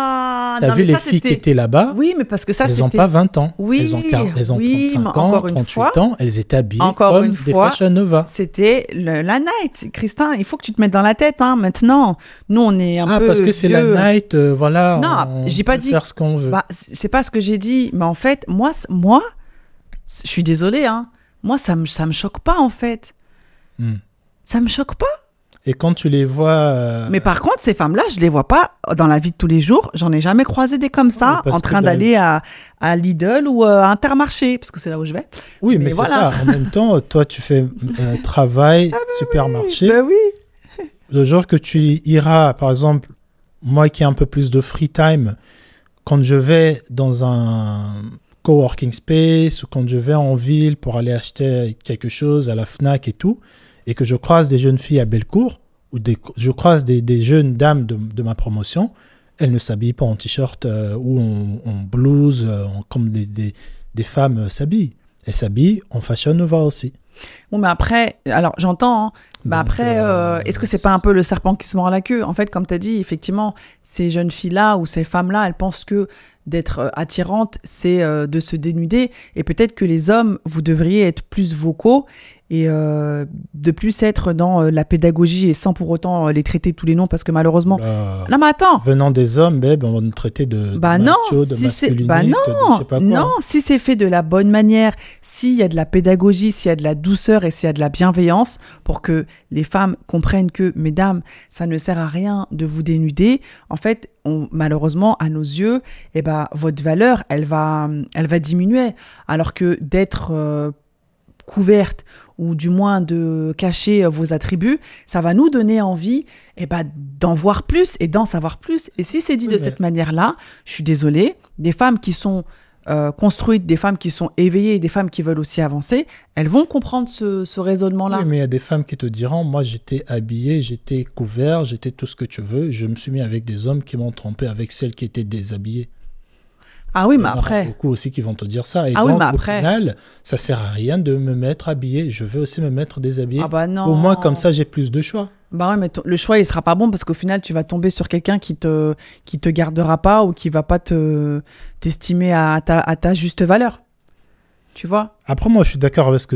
T'as vu les filles qui étaient là-bas? Oui, mais parce que ça, elles n'ont pas 20 ans. Oui, elles ont 35 ans, 38 ans. Elles étaient habillées comme des Fashion Nova. C'était la night. Christin, il faut que tu te mettes dans la tête, hein, maintenant. Nous, on est un peu... Ah, parce que c'est la night, voilà. Non, j'ai pas dit... faire ce qu'on veut. Bah, c'est pas ce que j'ai dit. Mais en fait, moi, je suis désolée, hein. Moi, ça me choque pas, en fait. Ça me choque pas. Et quand tu les vois... Mais par contre, ces femmes-là, je les vois pas dans la vie de tous les jours. J'en ai jamais croisé des comme ça, en train d'aller à Lidl ou à Intermarché, parce que c'est là où je vais. Oui, mais voilà. C'est ça. En même temps, toi, tu fais travail, supermarché. Oui, oui. Le jour que tu iras, par exemple, moi qui ai un peu plus de free time, quand je vais dans un coworking space ou quand je vais en ville pour aller acheter quelque chose à la Fnac et tout, et que je croise des jeunes filles à Bellecour, ou je croise des jeunes dames de ma promotion, elles ne s'habillent pas en t-shirt ou en blouse, comme des femmes s'habillent. Elles s'habillent en Fashion Nova aussi. Bon, mais après, alors j'entends, hein, bah après, est-ce que c'est pas un peu le serpent qui se mord la queue? En fait, comme tu as dit, effectivement, ces jeunes filles-là ou ces femmes-là, elles pensent que d'être attirantes, c'est de se dénuder. Et peut-être que les hommes, vous devriez être plus vocaux et de plus être dans la pédagogie et sans pour autant les traiter tous les noms, parce que malheureusement... Non, mais attends. Venant des hommes, babe, on va nous traiter de macho, de masculiniste, de je sais pas quoi. Non, si c'est fait de la bonne manière, s'il y a de la pédagogie, s'il y a de la douceur et s'il y a de la bienveillance pour que les femmes comprennent que, mesdames, ça ne sert à rien de vous dénuder. En fait, malheureusement, à nos yeux, eh ben, votre valeur, elle va diminuer. Alors que d'être couverte ou du moins de cacher vos attributs, ça va nous donner envie d'en voir plus et d'en savoir plus. Et si c'est dit de cette manière-là, je suis désolée, des femmes qui sont construites, des femmes qui sont éveillées, des femmes qui veulent aussi avancer, elles vont comprendre ce raisonnement-là. Oui, mais il y a des femmes qui te diront, moi j'étais habillée, j'étais couvert, j'étais tout ce que tu veux, je me suis mis avec des hommes qui m'ont trompé avec celles qui étaient déshabillées. Ah oui, mais après... Il y en a beaucoup aussi qui vont te dire ça. Et ah donc, oui, mais après... au final, ça sert à rien de me mettre habillé. Je veux aussi me mettre déshabillé. Ah bah non. Au moins, comme ça, j'ai plus de choix. Bah ouais, mais le choix, il sera pas bon parce qu'au final, tu vas tomber sur quelqu'un qui te gardera pas ou qui va pas t'estimer à ta juste valeur. Tu vois? Après, moi, je suis d'accord avec ce que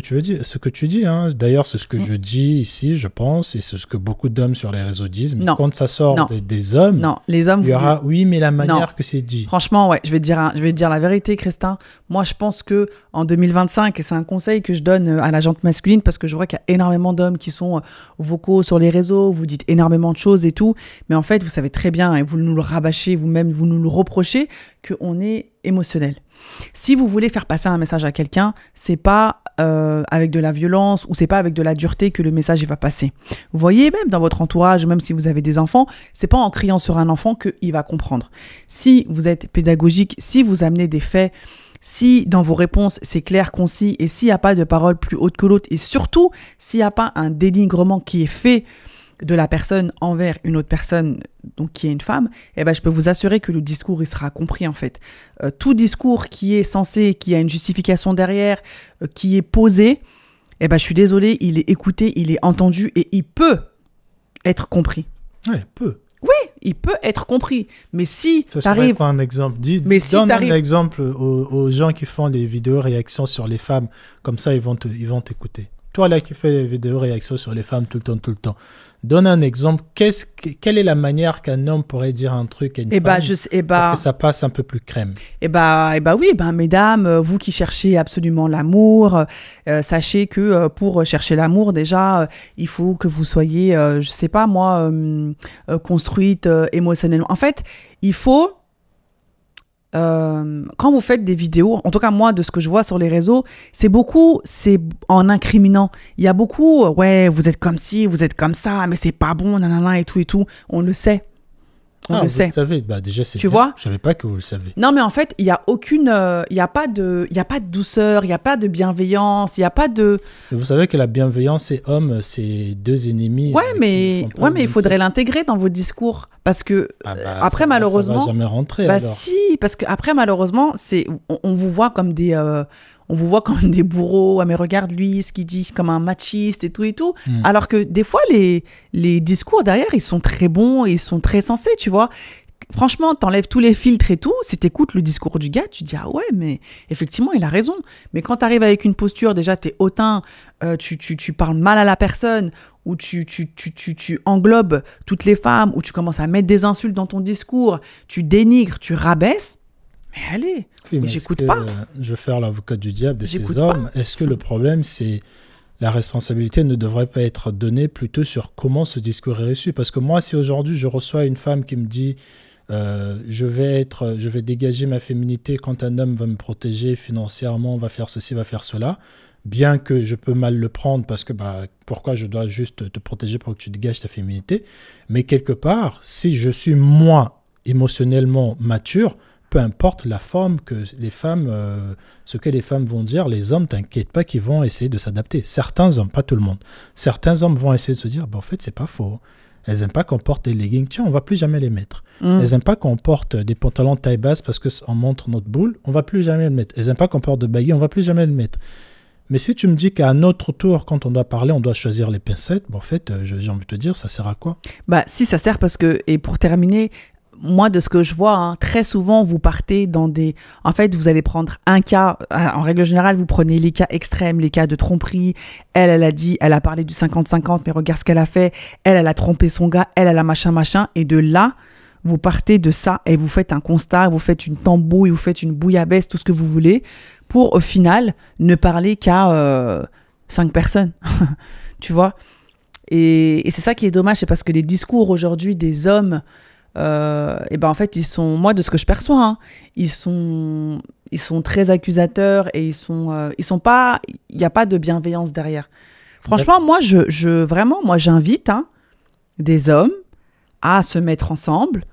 tu dis. Hein. D'ailleurs, c'est ce que je dis ici, je pense, et c'est ce que beaucoup d'hommes sur les réseaux disent. Mais quand ça sort des hommes, les hommes, il y aura, oui, mais la manière que c'est dit. Franchement, ouais, je vais te dire la vérité, Christin. Moi, je pense que en 2025, et c'est un conseil que je donne à la gente masculine, parce que je vois qu'il y a énormément d'hommes qui sont vocaux sur les réseaux, vous dites énormément de choses et tout, mais en fait, vous savez très bien, et vous nous le rabâchez, vous-même, vous nous le reprochez, qu'on est émotionnel. Si vous voulez faire passer un message à quelqu'un, c'est pas avec de la violence ou c'est pas avec de la dureté que le message il va passer. Vous voyez, même dans votre entourage, même si vous avez des enfants, c'est pas en criant sur un enfant qu'il va comprendre. Si vous êtes pédagogique, si vous amenez des faits, si dans vos réponses c'est clair, concis, et s'il n'y a pas de parole plus haute que l'autre, et surtout s'il n'y a pas un dénigrement qui est fait de la personne envers une autre personne, donc qui est une femme, eh ben, je peux vous assurer que le discours, il sera compris, en fait. Tout discours qui est censé, qui a une justification derrière, qui est posé, eh ben, je suis désolée, il est écouté, il est entendu et il peut être compris. Oui, il peut. Oui, il peut être compris. Mais si tu arrives... un exemple. Donne un exemple aux gens qui font les vidéos réactions sur les femmes. Comme ça, ils vont t'écouter. Toi, là, qui fais des vidéos réactions sur les femmes tout le temps. Donne un exemple. Quelle est la manière qu'un homme pourrait dire un truc à une femme pour que ça passe un peu plus crème? Oui, mesdames, vous qui cherchez absolument l'amour, sachez que pour chercher l'amour, déjà, il faut que vous soyez, je sais pas moi, construite émotionnellement. En fait, il faut... quand vous faites des vidéos, en tout cas moi de ce que je vois sur les réseaux, c'est en incriminant. Il y a beaucoup, ouais, vous êtes comme ci, vous êtes comme ça, mais c'est pas bon, nanana et tout. On le sait. Vous le savez, déjà c'est tu bien. vois? Je savais pas que vous le savez. Non, mais en fait, il y a pas de douceur, il y a pas de bienveillance, il y a pas de. Et vous savez que la bienveillance et homme, c'est deux ennemis. Ouais, mais il faudrait l'intégrer dans vos discours parce que après malheureusement. Ça va jamais rentrer. Si, parce que après malheureusement, on vous voit comme des. On vous voit comme des bourreaux, ah mais regarde lui, ce qu'il dit, comme un machiste et tout. Alors que des fois, les discours derrière, ils sont très bons, ils sont très sensés, tu vois. Franchement, t'enlèves tous les filtres et tout, si t'écoutes le discours du gars, tu te dis, ah ouais, mais effectivement, il a raison. Mais quand t'arrives avec une posture, déjà, t'es hautain, tu parles mal à la personne, ou tu englobes toutes les femmes, ou tu commences à mettre des insultes dans ton discours, tu dénigres, tu rabaisses, mais allez, j'écoute pas. Je vais faire l'avocat du diable de ces hommes. Est-ce que le problème, c'est la responsabilité ne devrait pas être donnée plutôt sur comment ce discours est reçu? Parce que moi, si aujourd'hui je reçois une femme qui me dit je vais dégager ma féminité quand un homme va me protéger financièrement, va faire ceci, va faire cela, bien que je peux mal le prendre parce que pourquoi je dois juste te protéger pour que tu dégages ta féminité, mais quelque part, si je suis moi émotionnellement mature, peu importe la forme que les femmes, ce que les femmes vont dire, les hommes, t'inquiète pas qu'ils vont essayer de s'adapter. Certains hommes, pas tout le monde. Certains hommes vont essayer de se dire, en fait, c'est pas faux. Elles n'aiment pas qu'on porte des leggings. Tiens, on va plus jamais les mettre. Elles n'aiment pas qu'on porte des pantalons taille basse parce qu'on montre notre boule. On va plus jamais le mettre. Elles n'aiment pas qu'on porte de baggy. On va plus jamais le mettre. Mais si tu me dis qu'à notre tour, quand on doit parler, on doit choisir les pincettes, en fait, j'ai envie de te dire, ça sert à quoi? Si, ça sert parce que, et pour terminer, moi, de ce que je vois, très souvent, vous partez dans des... En fait, vous allez prendre un cas. En règle générale, vous prenez les cas extrêmes, les cas de tromperie. Elle a parlé du 50-50, mais regarde ce qu'elle a fait. Elle a trompé son gars. Elle a machin. Et de là, vous partez de ça et vous faites un constat, vous faites une tambouille, vous faites une bouillabaisse, tout ce que vous voulez, pour, au final, ne parler qu'à 5 personnes. Tu vois? Et c'est ça qui est dommage, c'est parce que les discours aujourd'hui des hommes... en fait ils sont, moi de ce que je perçois, ils sont très accusateurs et ils sont pas, il n'y a pas de bienveillance derrière. Franchement, moi moi j'invite des hommes à se mettre ensemble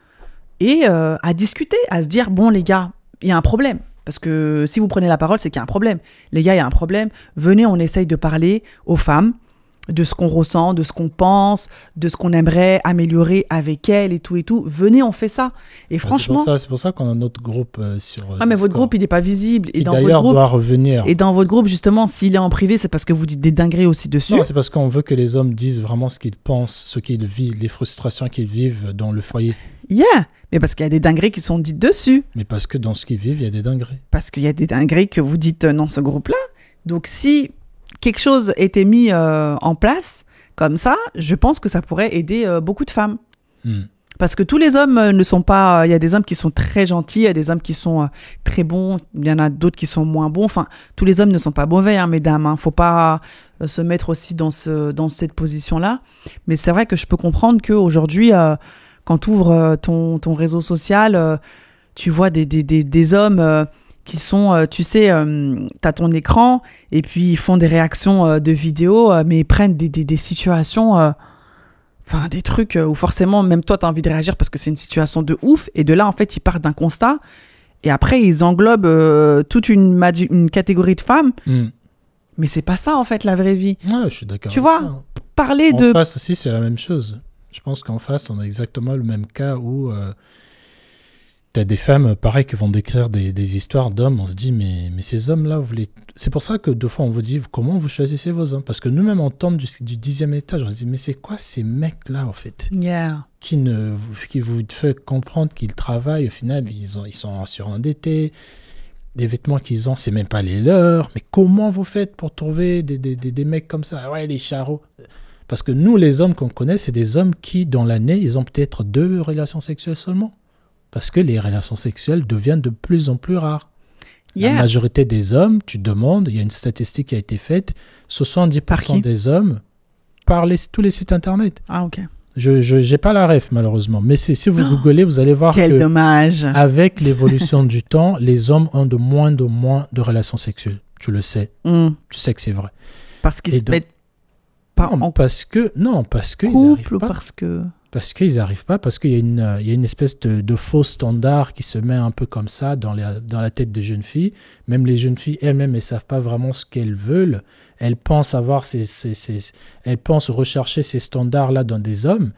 et à discuter, à se dire bon les gars, il y a un problème. Parce que si vous prenez la parole, c'est qu'il y a un problème. Les gars, il y a un problème. Venez, on essaye de parler aux femmes. de ce qu'on ressent, de ce qu'on pense, de ce qu'on aimerait améliorer avec elle et tout. Venez, on fait ça. Et franchement... C'est pour ça qu'on a notre groupe sur mais votre groupe, il n'est pas visible. Et d'ailleurs, doit revenir. Et dans votre groupe, justement, s'il est en privé, c'est parce que vous dites des dingueries aussi dessus. Non, c'est parce qu'on veut que les hommes disent vraiment ce qu'ils pensent, ce qu'ils vivent, les frustrations qu'ils vivent dans le foyer. Mais parce qu'il y a des dingueries qui sont dites dessus. Mais parce que dans ce qu'ils vivent, il y a des dingueries. Parce qu'il y a des dingueries que vous dites dans ce groupe-là. Donc, si quelque chose était mis en place comme ça, je pense que ça pourrait aider beaucoup de femmes. Parce que tous les hommes ne sont pas... Il y a des hommes qui sont très gentils, il y a des hommes qui sont très bons, il y en a d'autres qui sont moins bons. Enfin, tous les hommes ne sont pas mauvais, hein, mesdames. Il ne faut pas se mettre aussi dans cette position-là. Mais c'est vrai que je peux comprendre qu'aujourd'hui, quand tu ouvres ton réseau social, tu vois des hommes... qui sont, tu sais, t'as ton écran et puis ils font des réactions de vidéos, mais ils prennent des situations, enfin des trucs où forcément même toi t'as envie de réagir parce que c'est une situation de ouf, et de là en fait ils partent d'un constat et après ils englobent toute une catégorie de femmes, mais c'est pas ça en fait la vraie vie. Ouais, je suis d'accord. Tu vois, parler en face aussi c'est la même chose. Je pense qu'en face on a exactement le même cas où t'as des femmes, pareil, qui vont décrire des histoires d'hommes. On se dit, mais ces hommes-là, c'est pour ça que deux fois, on vous dit, comment vous choisissez vos hommes? Parce que nous-mêmes, on tombe du 10e étage. On se dit, mais c'est quoi ces mecs-là, en fait? Qui vous fait comprendre qu'ils travaillent. Au final, ils sont surendettés. Des vêtements qu'ils ont, c'est même pas les leurs. Mais comment vous faites pour trouver des mecs comme ça? Ouais, les charros. Parce que nous, les hommes qu'on connaît, c'est des hommes qui, dans l'année, ils ont peut-être 2 relations sexuelles seulement. Parce que les relations sexuelles deviennent de plus en plus rares. La majorité des hommes, tu demandes, il y a une statistique qui a été faite, 70% des hommes par tous les sites internet. Ah, ok. Je n'ai pas la ref, malheureusement. Mais si vous googlez, vous allez voir quel dommage. Avec l'évolution du temps, les hommes ont de moins de relations sexuelles. Tu le sais. Tu sais que c'est vrai. Parce qu'ils se mettent pas en couple, ou parce qu'ils n'arrivent pas, parce qu'il y a une espèce de faux standard qui se met un peu comme ça dans la tête des jeunes filles. Même les jeunes filles elles-mêmes, elles ne savent pas vraiment ce qu'elles veulent. Elles pensent elles pensent rechercher ces standards-là dans des hommes.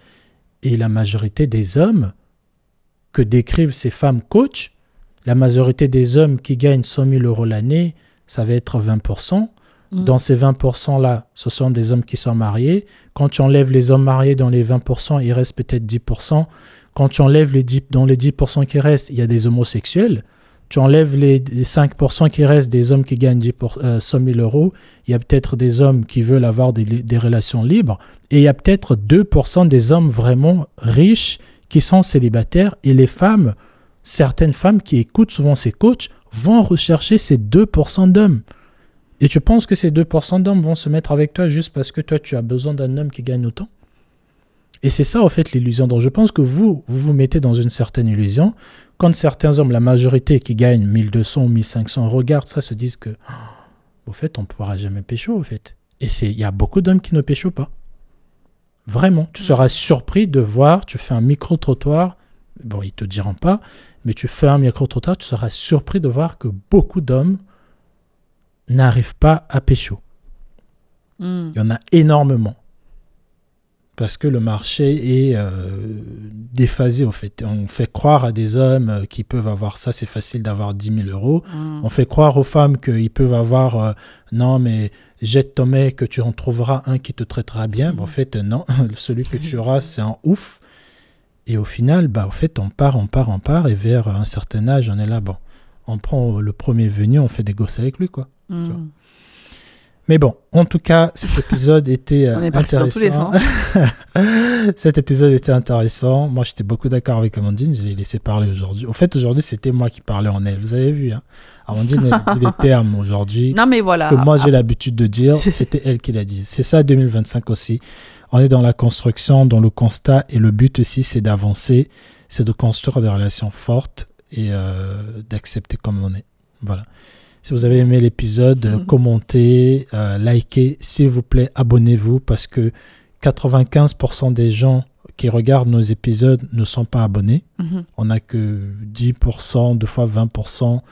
Et la majorité des hommes que décrivent ces femmes coachs, la majorité des hommes qui gagnent 100 000 € l'année, ça va être 20%. Dans ces 20%-là, ce sont des hommes qui sont mariés. Quand tu enlèves les hommes mariés dans les 20%, il reste peut-être 10%. Quand tu enlèves dans les 10% qui restent, il y a des homosexuels. Tu enlèves les 5% qui restent des hommes qui gagnent 100 000 €. Il y a peut-être des hommes qui veulent avoir des relations libres. Et il y a peut-être 2% des hommes vraiment riches qui sont célibataires. Et les femmes, certaines femmes qui écoutent souvent ces coachs, vont rechercher ces 2% d'hommes. Et tu penses que ces 2% d'hommes vont se mettre avec toi juste parce que toi, tu as besoin d'un homme qui gagne autant? Et c'est ça, en fait, l'illusion. Donc, je pense que vous mettez dans une certaine illusion. Quand certains hommes, la majorité qui gagnent 1200 ou 1500, regardent ça, se disent que, au fait, on ne pourra jamais pécho, au fait. Et il y a beaucoup d'hommes qui ne pécho pas. Vraiment. Tu seras surpris de voir, tu fais un micro-trottoir. Bon, ils ne te diront pas, mais tu fais un micro-trottoir, tu seras surpris de voir que beaucoup d'hommes n'arrivent pas à pécho. Il y en a énormément. Parce que le marché est déphasé, au fait. On fait croire à des hommes qui peuvent avoir ça, c'est facile d'avoir 10 000 €. On fait croire aux femmes qu'ils peuvent avoir non, mais jette ton mec, que tu en trouveras un qui te traitera bien. En fait, non. Celui que tu auras, c'est un ouf. Et au final, au fait, on part. Et vers un certain âge, on est là, bon. On prend le premier venu, on fait des gosses avec lui, quoi. Mais bon, en tout cas, cet épisode était intéressant. Dans tous les sens. Cet épisode était intéressant. Moi, j'étais beaucoup d'accord avec Amandine. Je l'ai laissé parler aujourd'hui. Au fait, aujourd'hui, c'était moi qui parlais en elle. Vous avez vu, hein? Amandine a dit des termes aujourd'hui. Non, mais voilà. Que moi, j'ai l'habitude de dire. C'était elle qui l'a dit. C'est ça, 2025 aussi. On est dans la construction, dans le constat. Et le but aussi, c'est d'avancer. C'est de construire des relations fortes et d'accepter comme on est. Voilà. Si vous avez aimé l'épisode, commentez, likez, s'il vous plaît, abonnez-vous parce que 95% des gens qui regardent nos épisodes ne sont pas abonnés. On n'a que 10%, deux fois 20%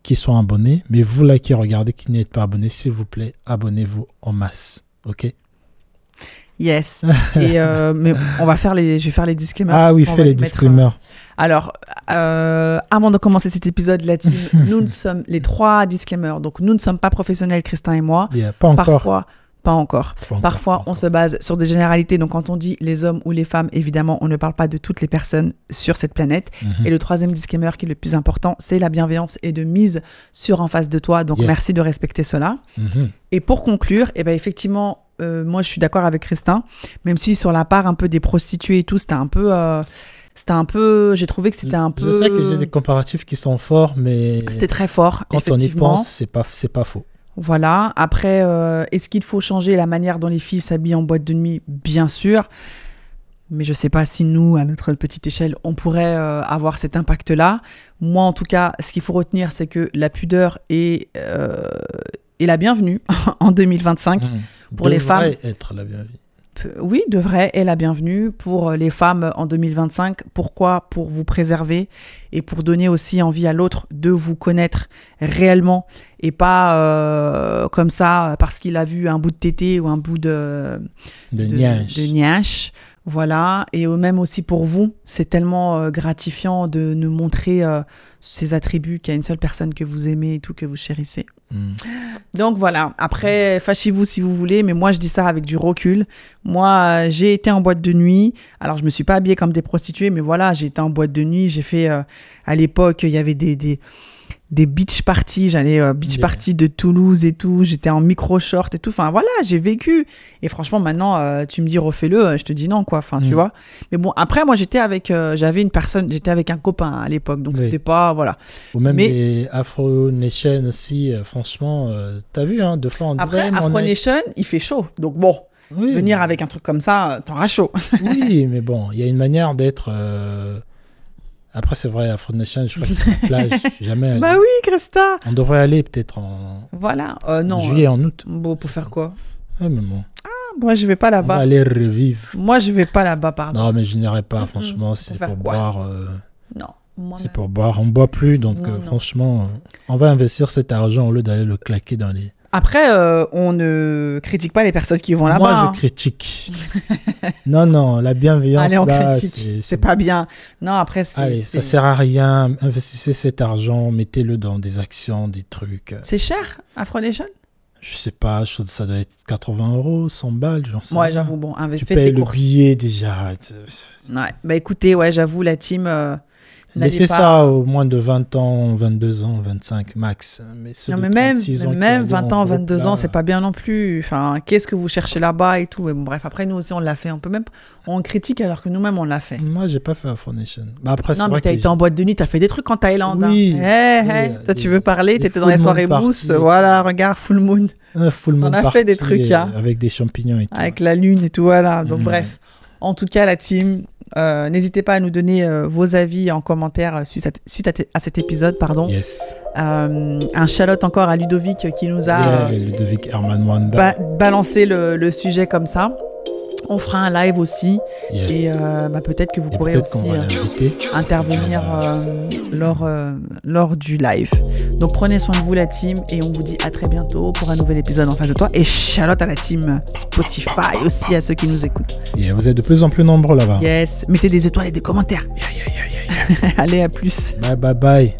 qui sont abonnés. Mais vous là qui regardez, qui n'êtes pas abonnés, s'il vous plaît, abonnez-vous en masse. OK? Yes. Et mais je vais faire les disclaimers. Ah oui, fais les disclaimers. Alors, avant de commencer cet épisode, la team, nous sommes les 3 disclaimers. Donc, nous ne sommes pas professionnels, Christin et moi. Pas encore. Pas encore. Parfois, on se base sur des généralités. Donc, quand on dit les hommes ou les femmes, évidemment, on ne parle pas de toutes les personnes sur cette planète. Et le 3e disclaimer, qui est le plus important, c'est la bienveillance et de mise sur en face de toi. Donc, merci de respecter cela. Et pour conclure, effectivement, moi, je suis d'accord avec Christin, même si sur la part un peu des prostituées et tout, c'était un peu... j'ai trouvé que c'était un peu... Je sais que j'ai des comparatifs qui sont forts, mais... C'était très fort, quand on y pense, c'est pas faux. Voilà. Après, est-ce qu'il faut changer la manière dont les filles s'habillent en boîte de nuit ? Bien sûr. Mais je ne sais pas si nous, à notre petite échelle, on pourrait avoir cet impact-là. Moi, en tout cas, ce qu'il faut retenir, c'est que la pudeur est la bienvenue en 2025 pour les femmes. Devrait être la bienvenue. Oui, devrait être la bienvenue pour les femmes en 2025. Pourquoi ? Pour vous préserver et pour donner aussi envie à l'autre de vous connaître réellement et pas comme ça parce qu'il a vu un bout de tété ou un bout de niache. Voilà, et même aussi pour vous, c'est tellement gratifiant de nous montrer ces attributs qu'il y a une seule personne que vous aimez et tout, que vous chérissez. Donc voilà, après, fâchez-vous si vous voulez, mais moi je dis ça avec du recul. Moi, j'ai été en boîte de nuit, alors je me suis pas habillée comme des prostituées, mais voilà, j'ai été en boîte de nuit, j'ai fait, à l'époque, il y avait des beach parties, j'allais beach party de Toulouse et tout, j'étais en micro-short et tout, enfin voilà, j'ai vécu. Et franchement, maintenant, tu me dis refais-le, je te dis non, quoi, enfin, tu vois. Mais bon, après, moi, j'étais avec un copain à l'époque, donc c'était pas, voilà. Ou même les Afro Nation aussi, franchement, t'as vu, hein, de fois en après, Afro Nation, il fait chaud, donc bon, venir avec un truc comme ça, t'auras chaud. Oui, mais bon, il y a une manière d'être... Après, c'est vrai, Afro Nation, je crois que c'est la plage. Jamais allé. Bah oui, Christa. On devrait aller peut-être en juillet, en août. Bon, pour faire quoi ? Ouais, mais bon. Ah, moi, je vais pas là-bas. On va aller revivre. Moi, je vais pas là-bas, pardon. Non, mais je n'irai pas, franchement. C'est pour boire. Non. C'est pour boire. On ne boit plus, donc franchement, on va investir cet argent au lieu d'aller le claquer dans les... Après, on ne critique pas les personnes qui vont là-bas. Moi, je critique. non, la bienveillance, allez, on là, critique. C'est pas bien. Non, après, Allez, ça sert à rien. Investissez cet argent, mettez-le dans des actions, des trucs. C'est cher, Afro Nation ? Je sais pas, ça doit être 80 €, 100 balles, j'en sais rien. Ouais, j'avoue, bon, investissez. Tu payes le billet déjà. Ouais, bah écoutez, j'avoue, la team... Laissez ça au moins de 20 ans, 22 ans, 25 max. Mais même 20 ans, 22 ans, c'est pas bien non plus. Enfin, qu'est-ce que vous cherchez là-bas et tout. Mais bon, bref, après, nous aussi, on l'a fait. On critique alors que nous-mêmes, on l'a fait. Moi, j'ai pas fait Afro Nation. Après, non, mais t'as été en boîte de nuit, t'as fait des trucs en Thaïlande. Oui. Toi, tu veux parler, t'étais dans les soirées mousse. Voilà, regarde, Full Moon. Full Moon. On a fait des trucs, avec des champignons et tout. Avec la lune et tout, voilà. Donc, bref. En tout cas, la team... n'hésitez pas à nous donner vos avis en commentaire suite à cet épisode, pardon. Yes. Un shout-out encore à Ludovic qui nous a Ludovic Herman Wanda. Balancé le sujet comme ça. On fera un live aussi. Yes. Et peut-être que vous pourrez aussi intervenir lors du live. Donc prenez soin de vous, la team, et on vous dit à très bientôt pour un nouvel épisode en face de toi. Et shout-out à la team Spotify aussi, à ceux qui nous écoutent. Yeah, vous êtes de plus en plus nombreux là-bas. Yes, mettez des étoiles et des commentaires. Allez, à plus. Bye.